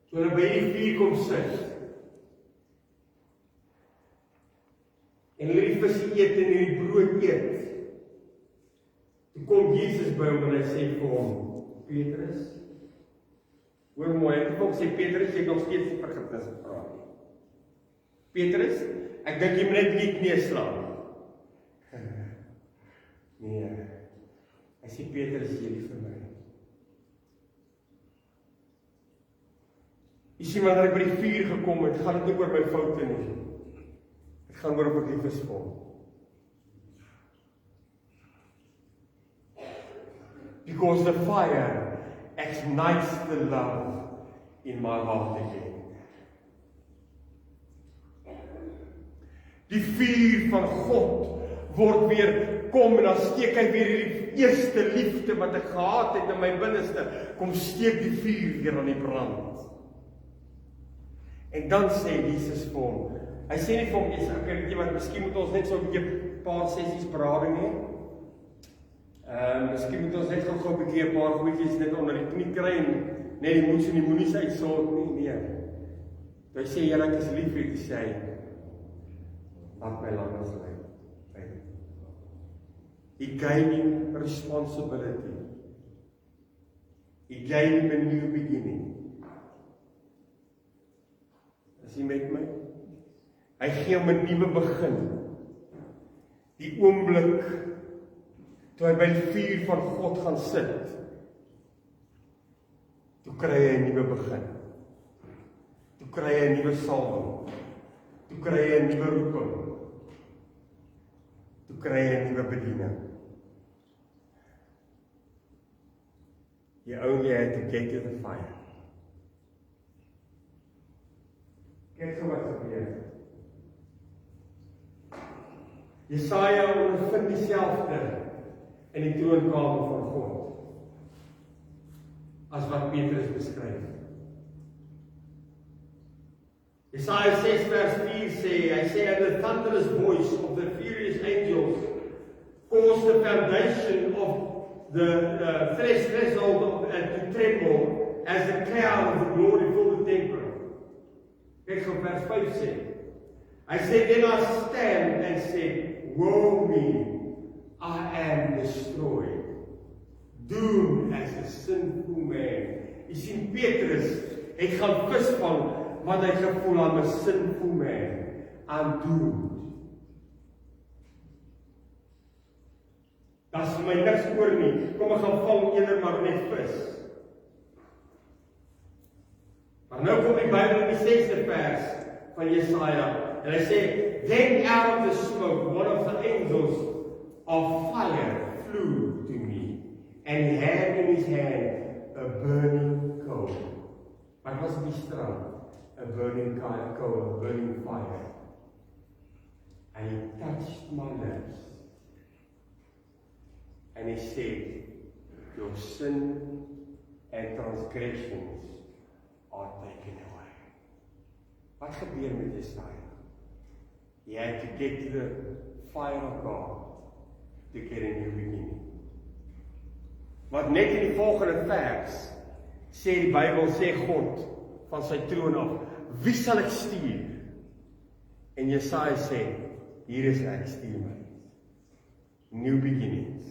toe hulle by die vuur kom sit en hulle die vis eet en die brood eet, toe kom Jesus by hom en hy sê vir hom, Petrus, hoor mooi, hy het ook sê, Petrus, jy het nog steeds die vergifnis gevra nie. Petrus, ek dink jy moet net nie kneeslaan. Nee, hy sê, Petrus, jy lief vir my. Jy sien, wanneer ek by die vuur gekom het, gaan dit nie oor my foute nie. Het gaan oor of ek lief is vir hom. Because the fire ignites the love in my heart again. Die vuur van God word weer kom en dan steek hy weer die eerste liefde wat ek gehad het in my binneste, kom steek die vuur weer aan die brand. En dan sê Jesus vir hom, hy sê nie vir hom, ek weet wat, miskien moet ons net so 'n bietjie paar sessies berading hê. Miskien moet ons net gou 'n bietjie 'n paar goedjies net onder die knie kry en net die moeds en die moenies uitsort nie. Nee. Hy sê, Here, ek is lief vir u, sê hy, laat my langs lei. He gave him responsibility. He gave him a new beginning. Is hy met my? Hy gee hom 'n nuwe begin. Die oomblik toe hy by die vuur van God gaan sit, toe kry hy 'n nuwe begin. Toe toe kry hy 'n nuwe salwing, toe kry hy 'n nuwe roeping, toe kry hy 'n nuwe bediening. You only had to get to the fire. Kyk so wat gebeur. Jesaja ondervind dieselfde in die troonkamer van God as wat Petrus beskryf. Jesaja 6 vers 4 sê, hy sê, and the thunderous voice of the furious angels caused the foundation of the threshold to tremble as the cloud of the glory filled the temple. Kyk so vers 5 sê, hy sê, then I stand and said, woe me, I am destroyed, doomed as a sinful man. Jy sien Petrus, hy gaan visvang, want hy gevoel I'm a sinful man, I'm doomed. Dat is vir my niks oor nie, kom ek gaan vang eerder maar net vis. Maar nou kom die Bybel in die 6de vers van Jesaja, en hy sê, then out of the smoke, one of the angels of fire flew to me, and he had in his hand a burning coal. Wat was die strand? A burning coal, a burning fire. And he touched my lips, and he said, your sin and transgressions are taken away. Wat gebeur met Jesaja? He had to get to the fire of God to get a new beginning. Want net in die volgende vers sê die Bybel, sê God van sy troon af, wie sal ek stuur? En Jesaja sê, hier is ek, stuur my. New beginnings.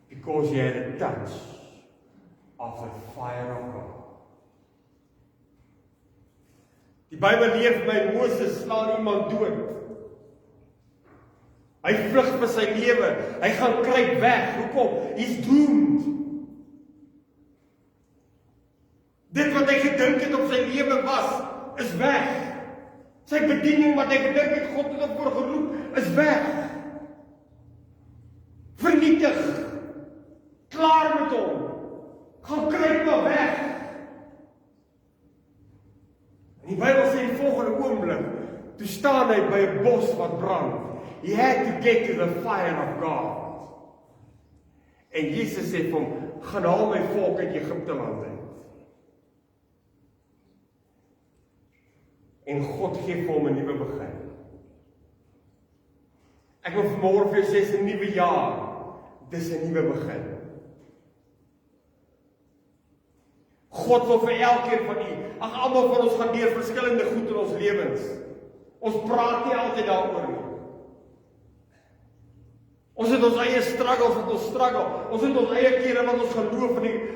Because he had a touch of the fire of God. Die Bybel leef by Moses, slaan iemand dood. Hy vlug vir sy lewe, hy gaan kruip weg, hoekom? He's doomed. Dit wat hy gedink het op sy lewe was, is weg. Sy bediening wat hy gedink het, God het hom voor geroep, is weg. Vernietig. Klaar met hom. Gaan kruip maar weg. Die Bybel sê die volgende oomblik, toe staan hy by 'n bos wat brand. He had to get to the fire of God. En Jesus sê vir hom, gaan haal my volk uit Egipte land uit. En God gee vir hom 'n nuwe begin. Ek wil vanmôre vir jou sê, dis 'n nuwe jaar. Dis 'n nuwe begin. God wil vir elkeen van u, almal van ons gaan deur verskillende goed in ons lewens. Ons praat nie altyd daaroor nie. Ons het ons eie struggles wat ons struggle. Ons het ons eie kere wat ons geloof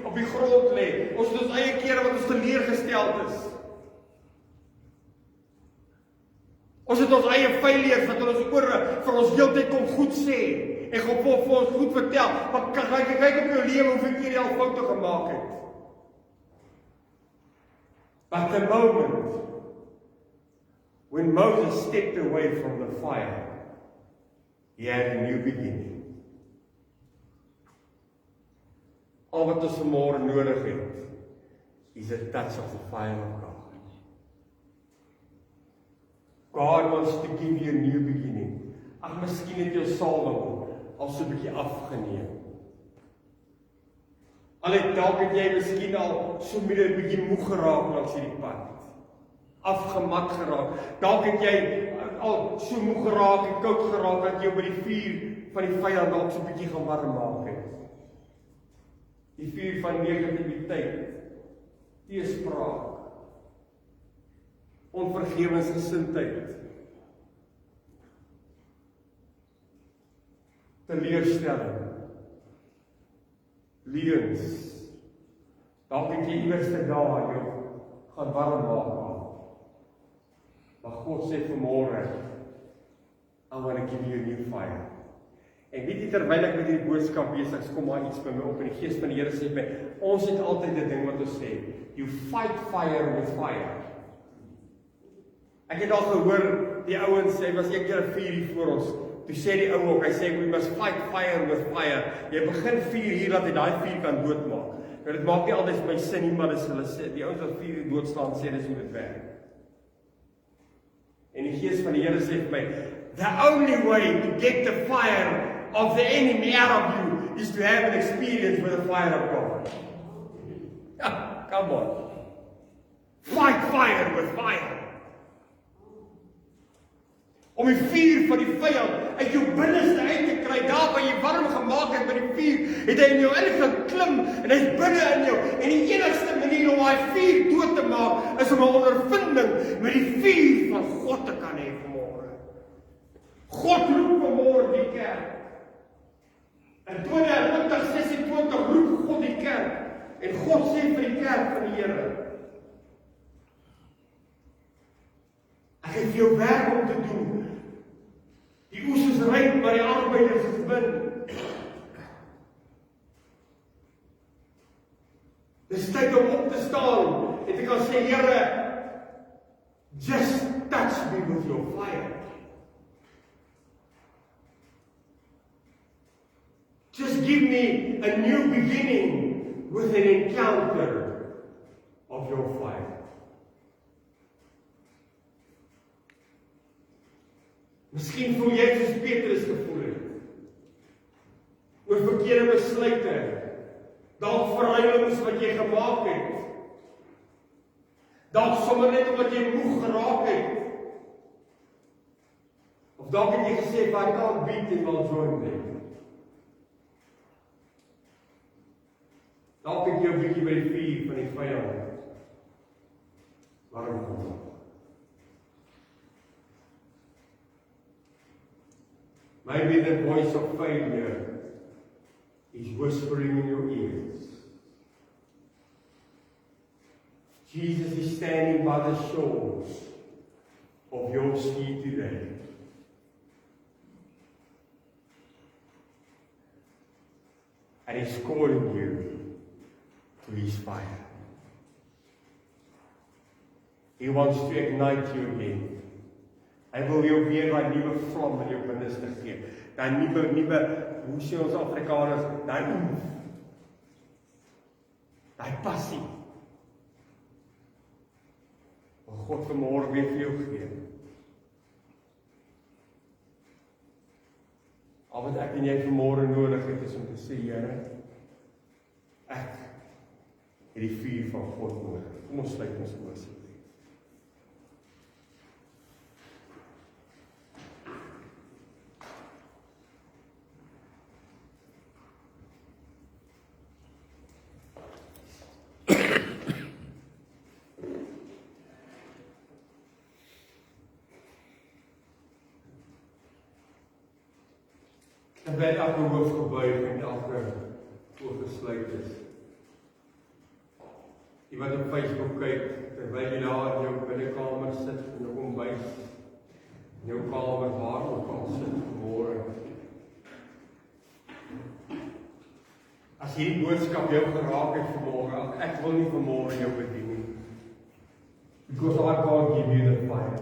op die grond lê. Ons het ons eie kere wat ons teleurgesteld is. Ons het ons eie failures wat ons oor vir ons heeltyd kom goed sê. En God wil vir ons goed vertel. Maar kyk op jou lewe hoeveel keer jy al foute gemaak het. But the moment when Moses stepped away from the fire, he had a new beginning. Al wat ons vanmôre nodig het, is a touch of the fire of God. God wants to give you a new beginning. Ag, miskien het jou salwing al so 'n bietjie afgeneem. Dalk het jy miskien al so 'n bietjie moeg geraak langs hierdie pad. Afgemat geraak. Dalk het jy al so moeg geraak en koud geraak dat jy by die vuur van die vyand dalk so 'n bietjie gaan warm maak het. Die vuur van negativiteit, teespraak, onvergewensgesindheid, teleurstelling, leuns. Dalk het jy iewers daar jou gaan warm maak. Maar God sê vanmôre, I want to give you a new fire. En weet jy, terwyl ek met hierdie boodskap besig is, kom maar iets by my op en die Gees van die Here sê my, ons het altyd 'n ding wat ons sê, you fight fire with fire. Ek het al gehoor, die ouens sê, was een keer 4 uur voor ons, toe sê die ou ook, hy sê, we must fight fire with fire, jy begin 4 uur, dat jy daai 4 kan doodmaak. Nou, dit maak nie altyd vir my sin nie, maar dis hulle sê, die ouens wat 4 uur doodstaan, sê, dis hoe dit werk. En die gees van die Here sê vir my, the only way to get the fire of the enemy out of you is to have an experience with the fire of God. Yeah, come on. Fight fire with fire. Om die vuur van die vyand uit jou binneste uit te kry, daar waar jy warm gemaak het met die vuur, het hy in jou gaan klim, en hy is binne in jou, en die enigste manier om hy vuur dood te maak, is om 'n ondervinding met die vuur van God te kan hê vanmôre. God roep vanmôre die kerk. In 2026 roep God die kerk, en God sê vir die kerk van die Here, ek het vir jou werk om te doen. Die oes is ryp, maar die arbeiders is min. Dis tyd om op te staan en te kan sê, Here, just touch me with your fire. Just give me a new beginning with an encounter of your fire. Miskien voel jy soos Petrus gevoel het, oor verkeerde besluite, dalk verruilings wat jy gemaak het, dalk sommer net omdat jy moeg geraak het, of dalk het jy gesê, I can't beat it, I'll join them. Dalk het jy 'n bietjie by die vuur van die vyand warm gemaak. Maybe the voice of failure is whispering in your ears. Jesus is standing by the shores of your sea today. And He's calling you to His fire. He wants to ignite you again. Hy wil jou weer daai nuwe vlam in jou binneste gee. Daai nuwe, hoe sê ons Afrikaners, daai oef. Daai passie. Wat God vanmôre weer vir jou gee. Al wat ek en jy vanmôre nodig het, is om te sê, Here, ek het die vuur van God nodig. Kom ons sluit ons oë asseblief. Terwyl elke hoof gebuig en elke oog gesluit is. Die wat op Facebook kyk, terwyl jy daar in jou binnekamer sit, in jou kombuis, in jou kamer, waar ook al sit vanmôre. As hierdie boodskap jou geraak het vanmôre, ek wil nie vanmôre jou bedien nie. Because I can't give you the fire.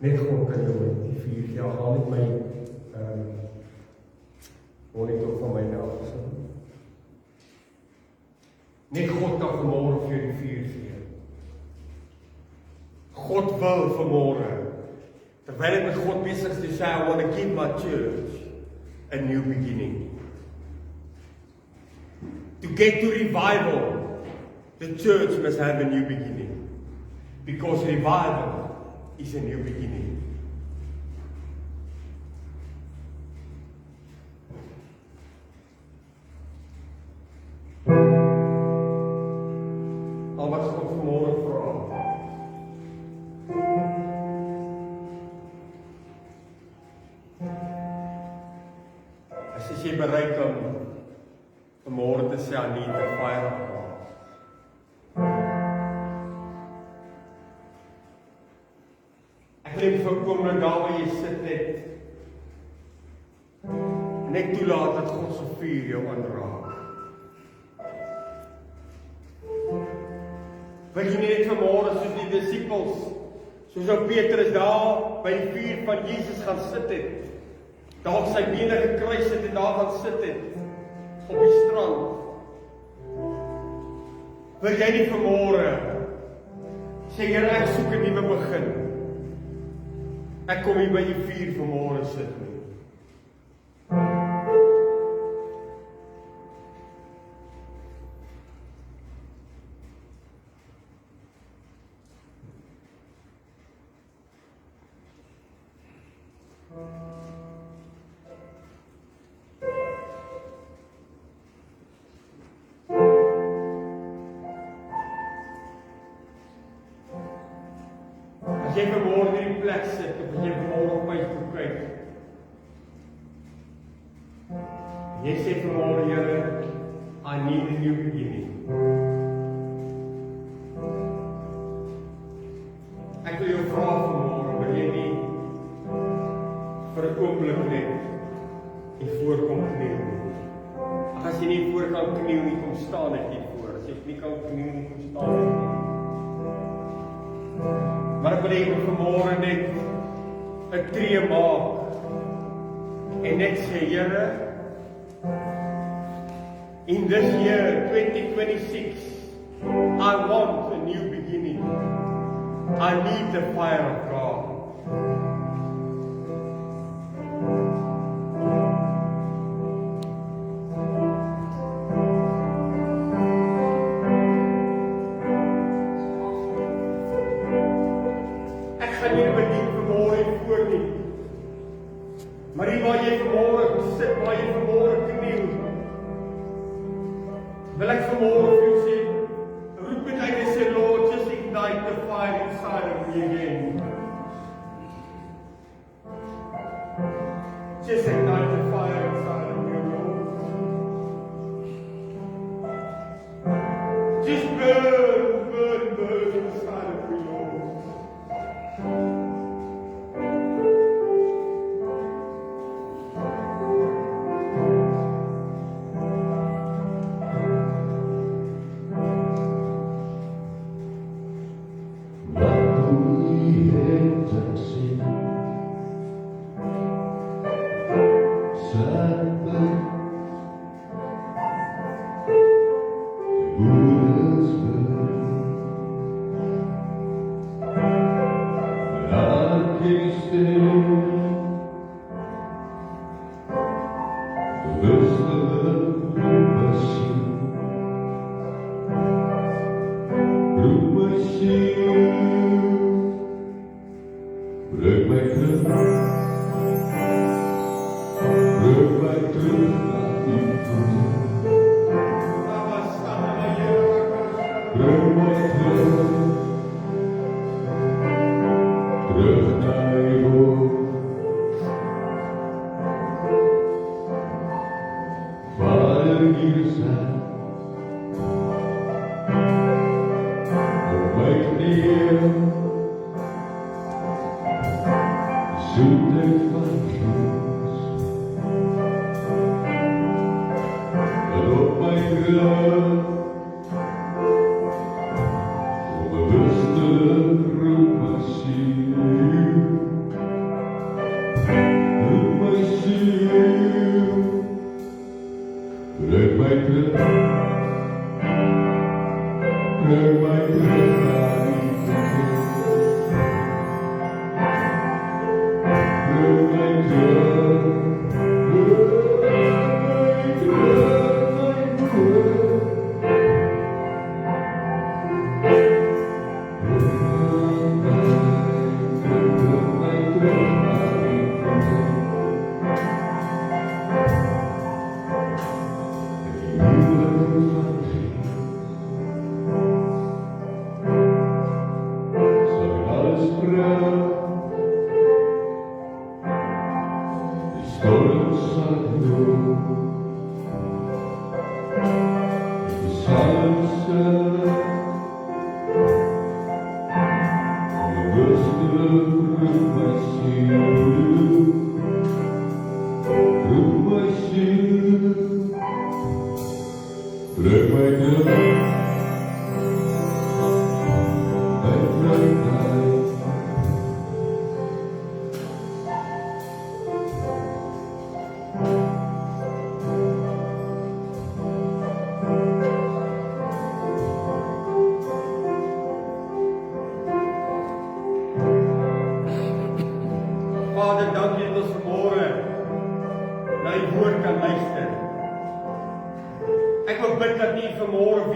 Net God kan jou die vuur gee. Haal net my monitor van my nou. Net God kan vanmôre vir jou die vuur gee. God wil vanmôre, terwyl ek met God besig is, te sê, I want to give my church a new beginning. To get to revival, the church must have a new beginning. Because revival is a new beginning. Al wat God vanmôre vra, as jy bereid om vanmôre te sê, I need the fire of God. Ek voorkom dat daar waar jy sit net toelaat dat God se vuur jou aanraak. Wil jy net vanmôre soos die disippels, soos ou Petrus daar by die vuur van Jesus gaan sit het, daar op sy bene gekruis het en daar gaan sit het, op die strand. Wil jy nie vanmôre sê, Here, ek soek 'n nuwe begin. Ek kom hier by die vuur vanmôre sit nie. As jy vanmôre in die plek sit, of as jy vanmôre op Facebook kyk, jy sê vanmôre, Here, I need a new beginning. Ek wil jou vra vanmôre, wil jy nie vir 'n oomblik net hier voorkom kniel nie? Ag, as jy nie voor kan kniel nie, kom staan net hier voor. As jy nie kan kniel nie, kom staan net hier. Maar ek wil hê jy vanmôre net 'n tree maak en net sê, Here, in this year 2026, I want a new beginning. I need the fire of God. Maar hier waar jy vanmôre sit, waar jy vanmôre kniel, wil ek vanmôre vir jou sê, roep met uit en sê, Lord, just ignite the fire inside of me again. Just ignite the fire inside of me, Lord. Just burn, burn, burn inside of me, Lord.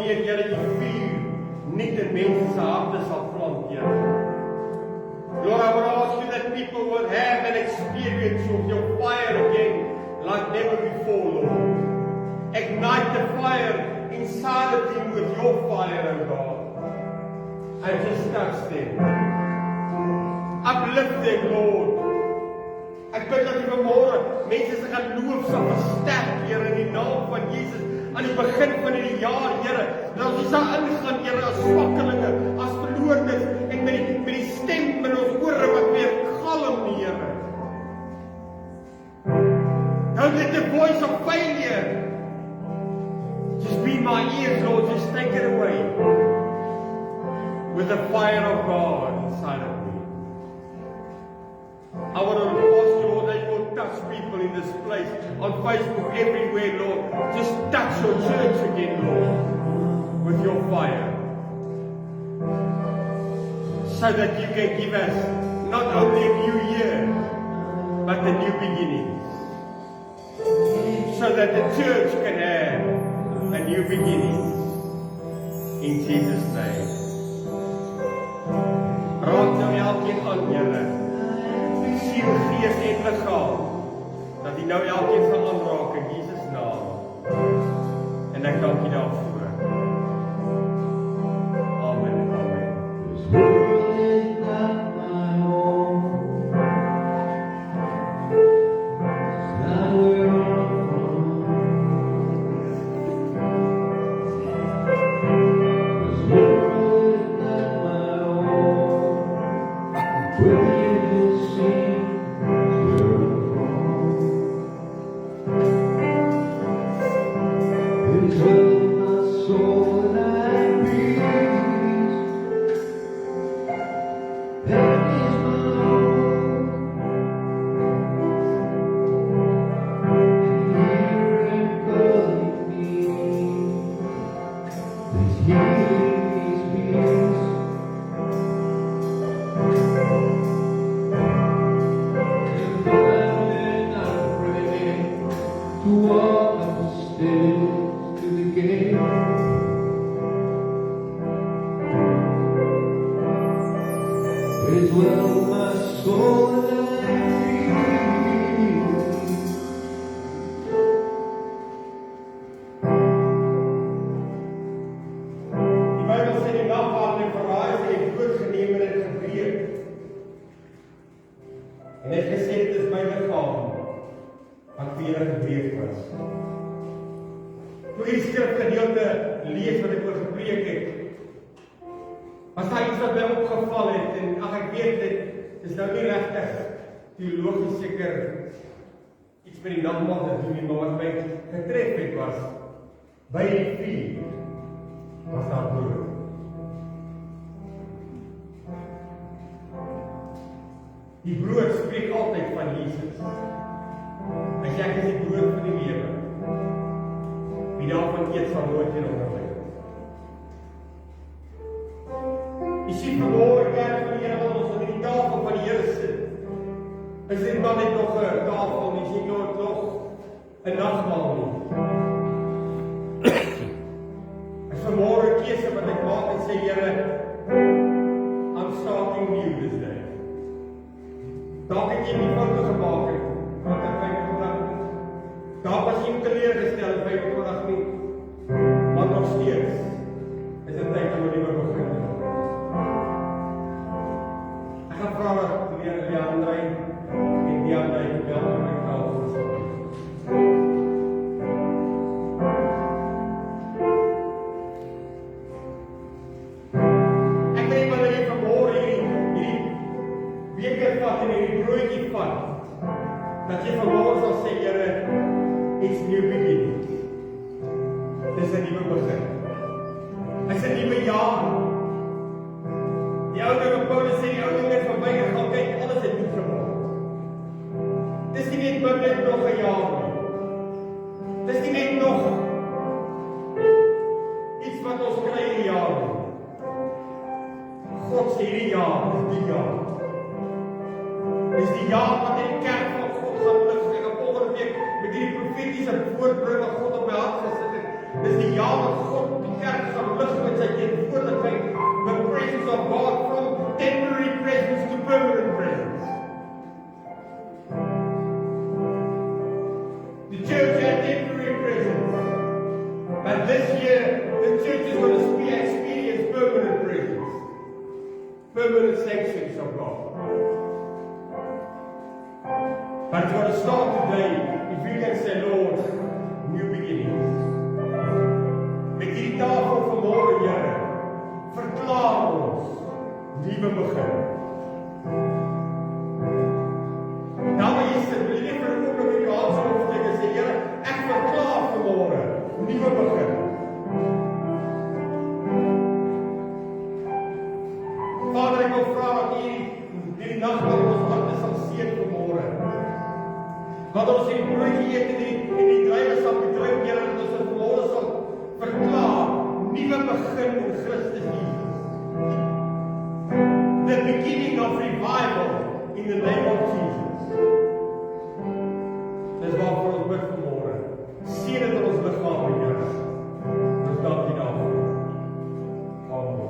weet, Here, U vuur nie in mense se harte sal plant, Here. Lord, I would ask You that people will have an experience of Your fire again, like never before, Lord. Ignite the fire inside of them with Your fire, O God. And just touch them. Uplift them, Lord. Ek bid dat U vanmôre mense se geloof sal versterk, Here, in die naam van Jesus. Aan die begin van hierdie jaar, Here, dat ons sal ingaan, Here, as swakkelinge, as verloordes, en met die stem in ons ore wat weer galm, Here. Don't let the voice of failure just be my ears, Lord, just take it away with the fire of God inside of me. I want to ask You, Lord, that You will touch people in this place, on Facebook, everywhere, Lord. Just touch Your church again, Lord, with Your fire. So that You can give us not only a new year, but a new beginning. So that the church can have a new beginning. In Jesus' name. Raak nou elkeen aan, Here. Siel, gees en liggaam. Dat U nou elkeen sal aanraak in Jesus' naam. En ek dank U daarvoor. Amen. Amen. This world is not my home. It's not where I'm from. This world is not my home. Where you will see where I'm from. It is well with my soul and I peace. Heaven is my home. And here and calling me. There's healing, His peace. And when I pray to walk up the stairs to the gate, it is well with my soul and I peace. Die Bybel sê die nag waar hulle verraai het, het woord geneem en het gebreek. En het gesê, dit is my liggaam, wat vir julle gebreek was. Toe die skrifgedeelte lees wat ek oor gepreek het, was daar iets wat my opgeval het, en ag ek weet dit is nou nie regtig teologies seker iets met die nagmaal te doen nie, maar wat my getref het was, by die vuur was daar brood. Die brood spreek altyd van Jesus. Hy sê ek is die brood van die lewe. Wie daarvan eet sal nooit weer honger word. Jy sien vanmôre kerk van die Here wat ons aan die tafel van die Here sit. Is dit maar net nog 'n tafel, jy sien nog 'n nagmaal nie. As vanmôre 'n keuse wat ek maak en sê Here, I'm starting new this day. Dalk het jy nie foute gemaak het, want ek weet dat daar was jy teleurgestel by vandag nie, maar nog steeds is dit tyd om 'n nuwe begin te maak. Ek gaan vra dat meneer Leandrey en Diandrey bel met my taal voor. Ek weet wanneer jy vanmôre hierdie beker vat en hierdie broodjie vat, dat jy vanmôre sal sê, Here, it's new beginning. Dis 'n nuwe begin. Dis 'n nuwe jaar. Die ou ding wat Paulus sê, die ou ding het verbygegaan, kyk, alles het goed geword. Dis nie net nog 'n jaar nie. Dis nie net nog iets wat ons kry in die jaar nie. God sê hierdie jaar is die jaar. Dis die jaar wat die kerk van God gaan lig. Ek het volgende week met hierdie profetiese woord bring wat God op my hart gesit het. Dis die jaar wat God die kerk gaan verlig met sy teenwoordigheid, the presence of God from temporary presence to permanent presence. The church had temporary presence, but this year the church is going to experience permanent presence, permanent sanctions of God. But it's going to start today if we can say, Lord, new beginnings. Met hierdie tafel vanmôre, Here, verklaar ons nuwe begin. Nou maar jy sit, wil jy net vir 'n oomblik in jou hande opsteek en sê, Here, ek verklaar vanmôre nuwe begin. Vader, ek wil vra dat U hierdie nag met ons harte sal seën vanmôre. Dat ons die broodjie eet en die druiwe sal drink, Here, dat ons vanmôre sal verklaar nuwe begin in Christus Jesus. The beginning of revival in the name of Jesus. Dis waarvoor ons bid vanmôre. Seën dit in ons liggame, Here. Ons dank U daarvoor. Amen.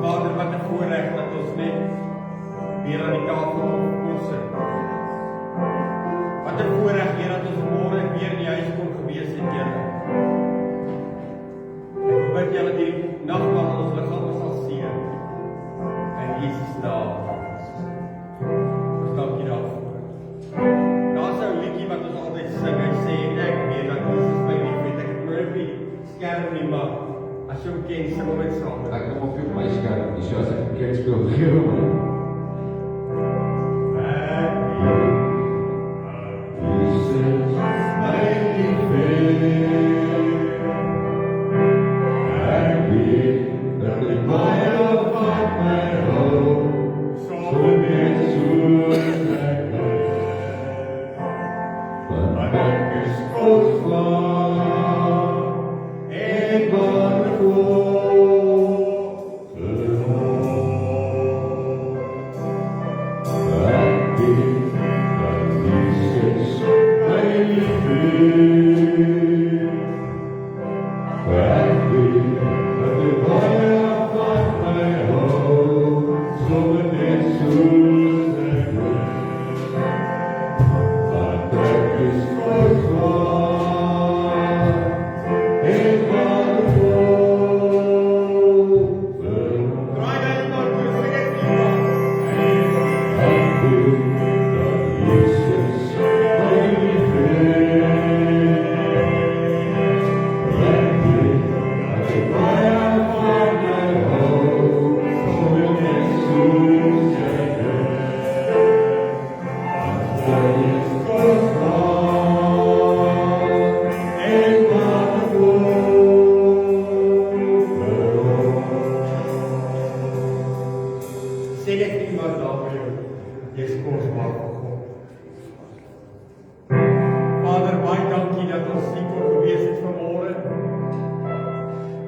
Vader, wat 'n voorreg dat ons net weer aan die tafel kon sit. Wat 'n voorreg, Here, dat ons môre weer in die huis kon gewees het, Here. Ek bid Here dat hierdie nagmaal ons liggame sal seën. In Jesus naam. Ons dank U daarvoor. Daar's 'n liedjie wat ons altyd sing. Hy sê ek weet dat Jesus my liefhet. Ek probeer op die skerm nie, maar as jy hom ken, sing hom net saam. Ek kom op my skerm, so as ek verkeerd speel, gee hom my.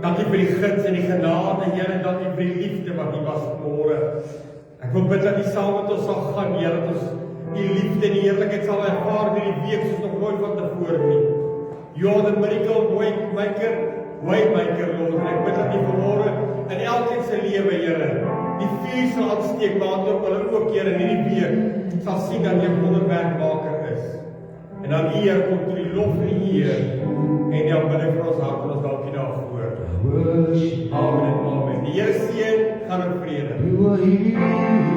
Dankie vir die guns en die genade, Here, en dankie vir die liefde wat U was vanmôre. Ek wil bid dat U saam met ons sal gaan, Here, dat ons U liefde en die heerlikheid sal ervaar in die week soos nog nooit van tevore nie. You are the miracle maker, way maker, Lord. En ek bid dat U vanmôre in elkeen se lewe, Here, die vuur sal aansteek, maar dat hulle ook, Here, in hierdie week sal sien dat U 'n wonderwerkmaker is. En dan U, Here, kom toe die lof en die eer en die aanbidding vir ons hart, en ons dank U daarvoor. Amen en amen. Die Here seën, gaan in vrede.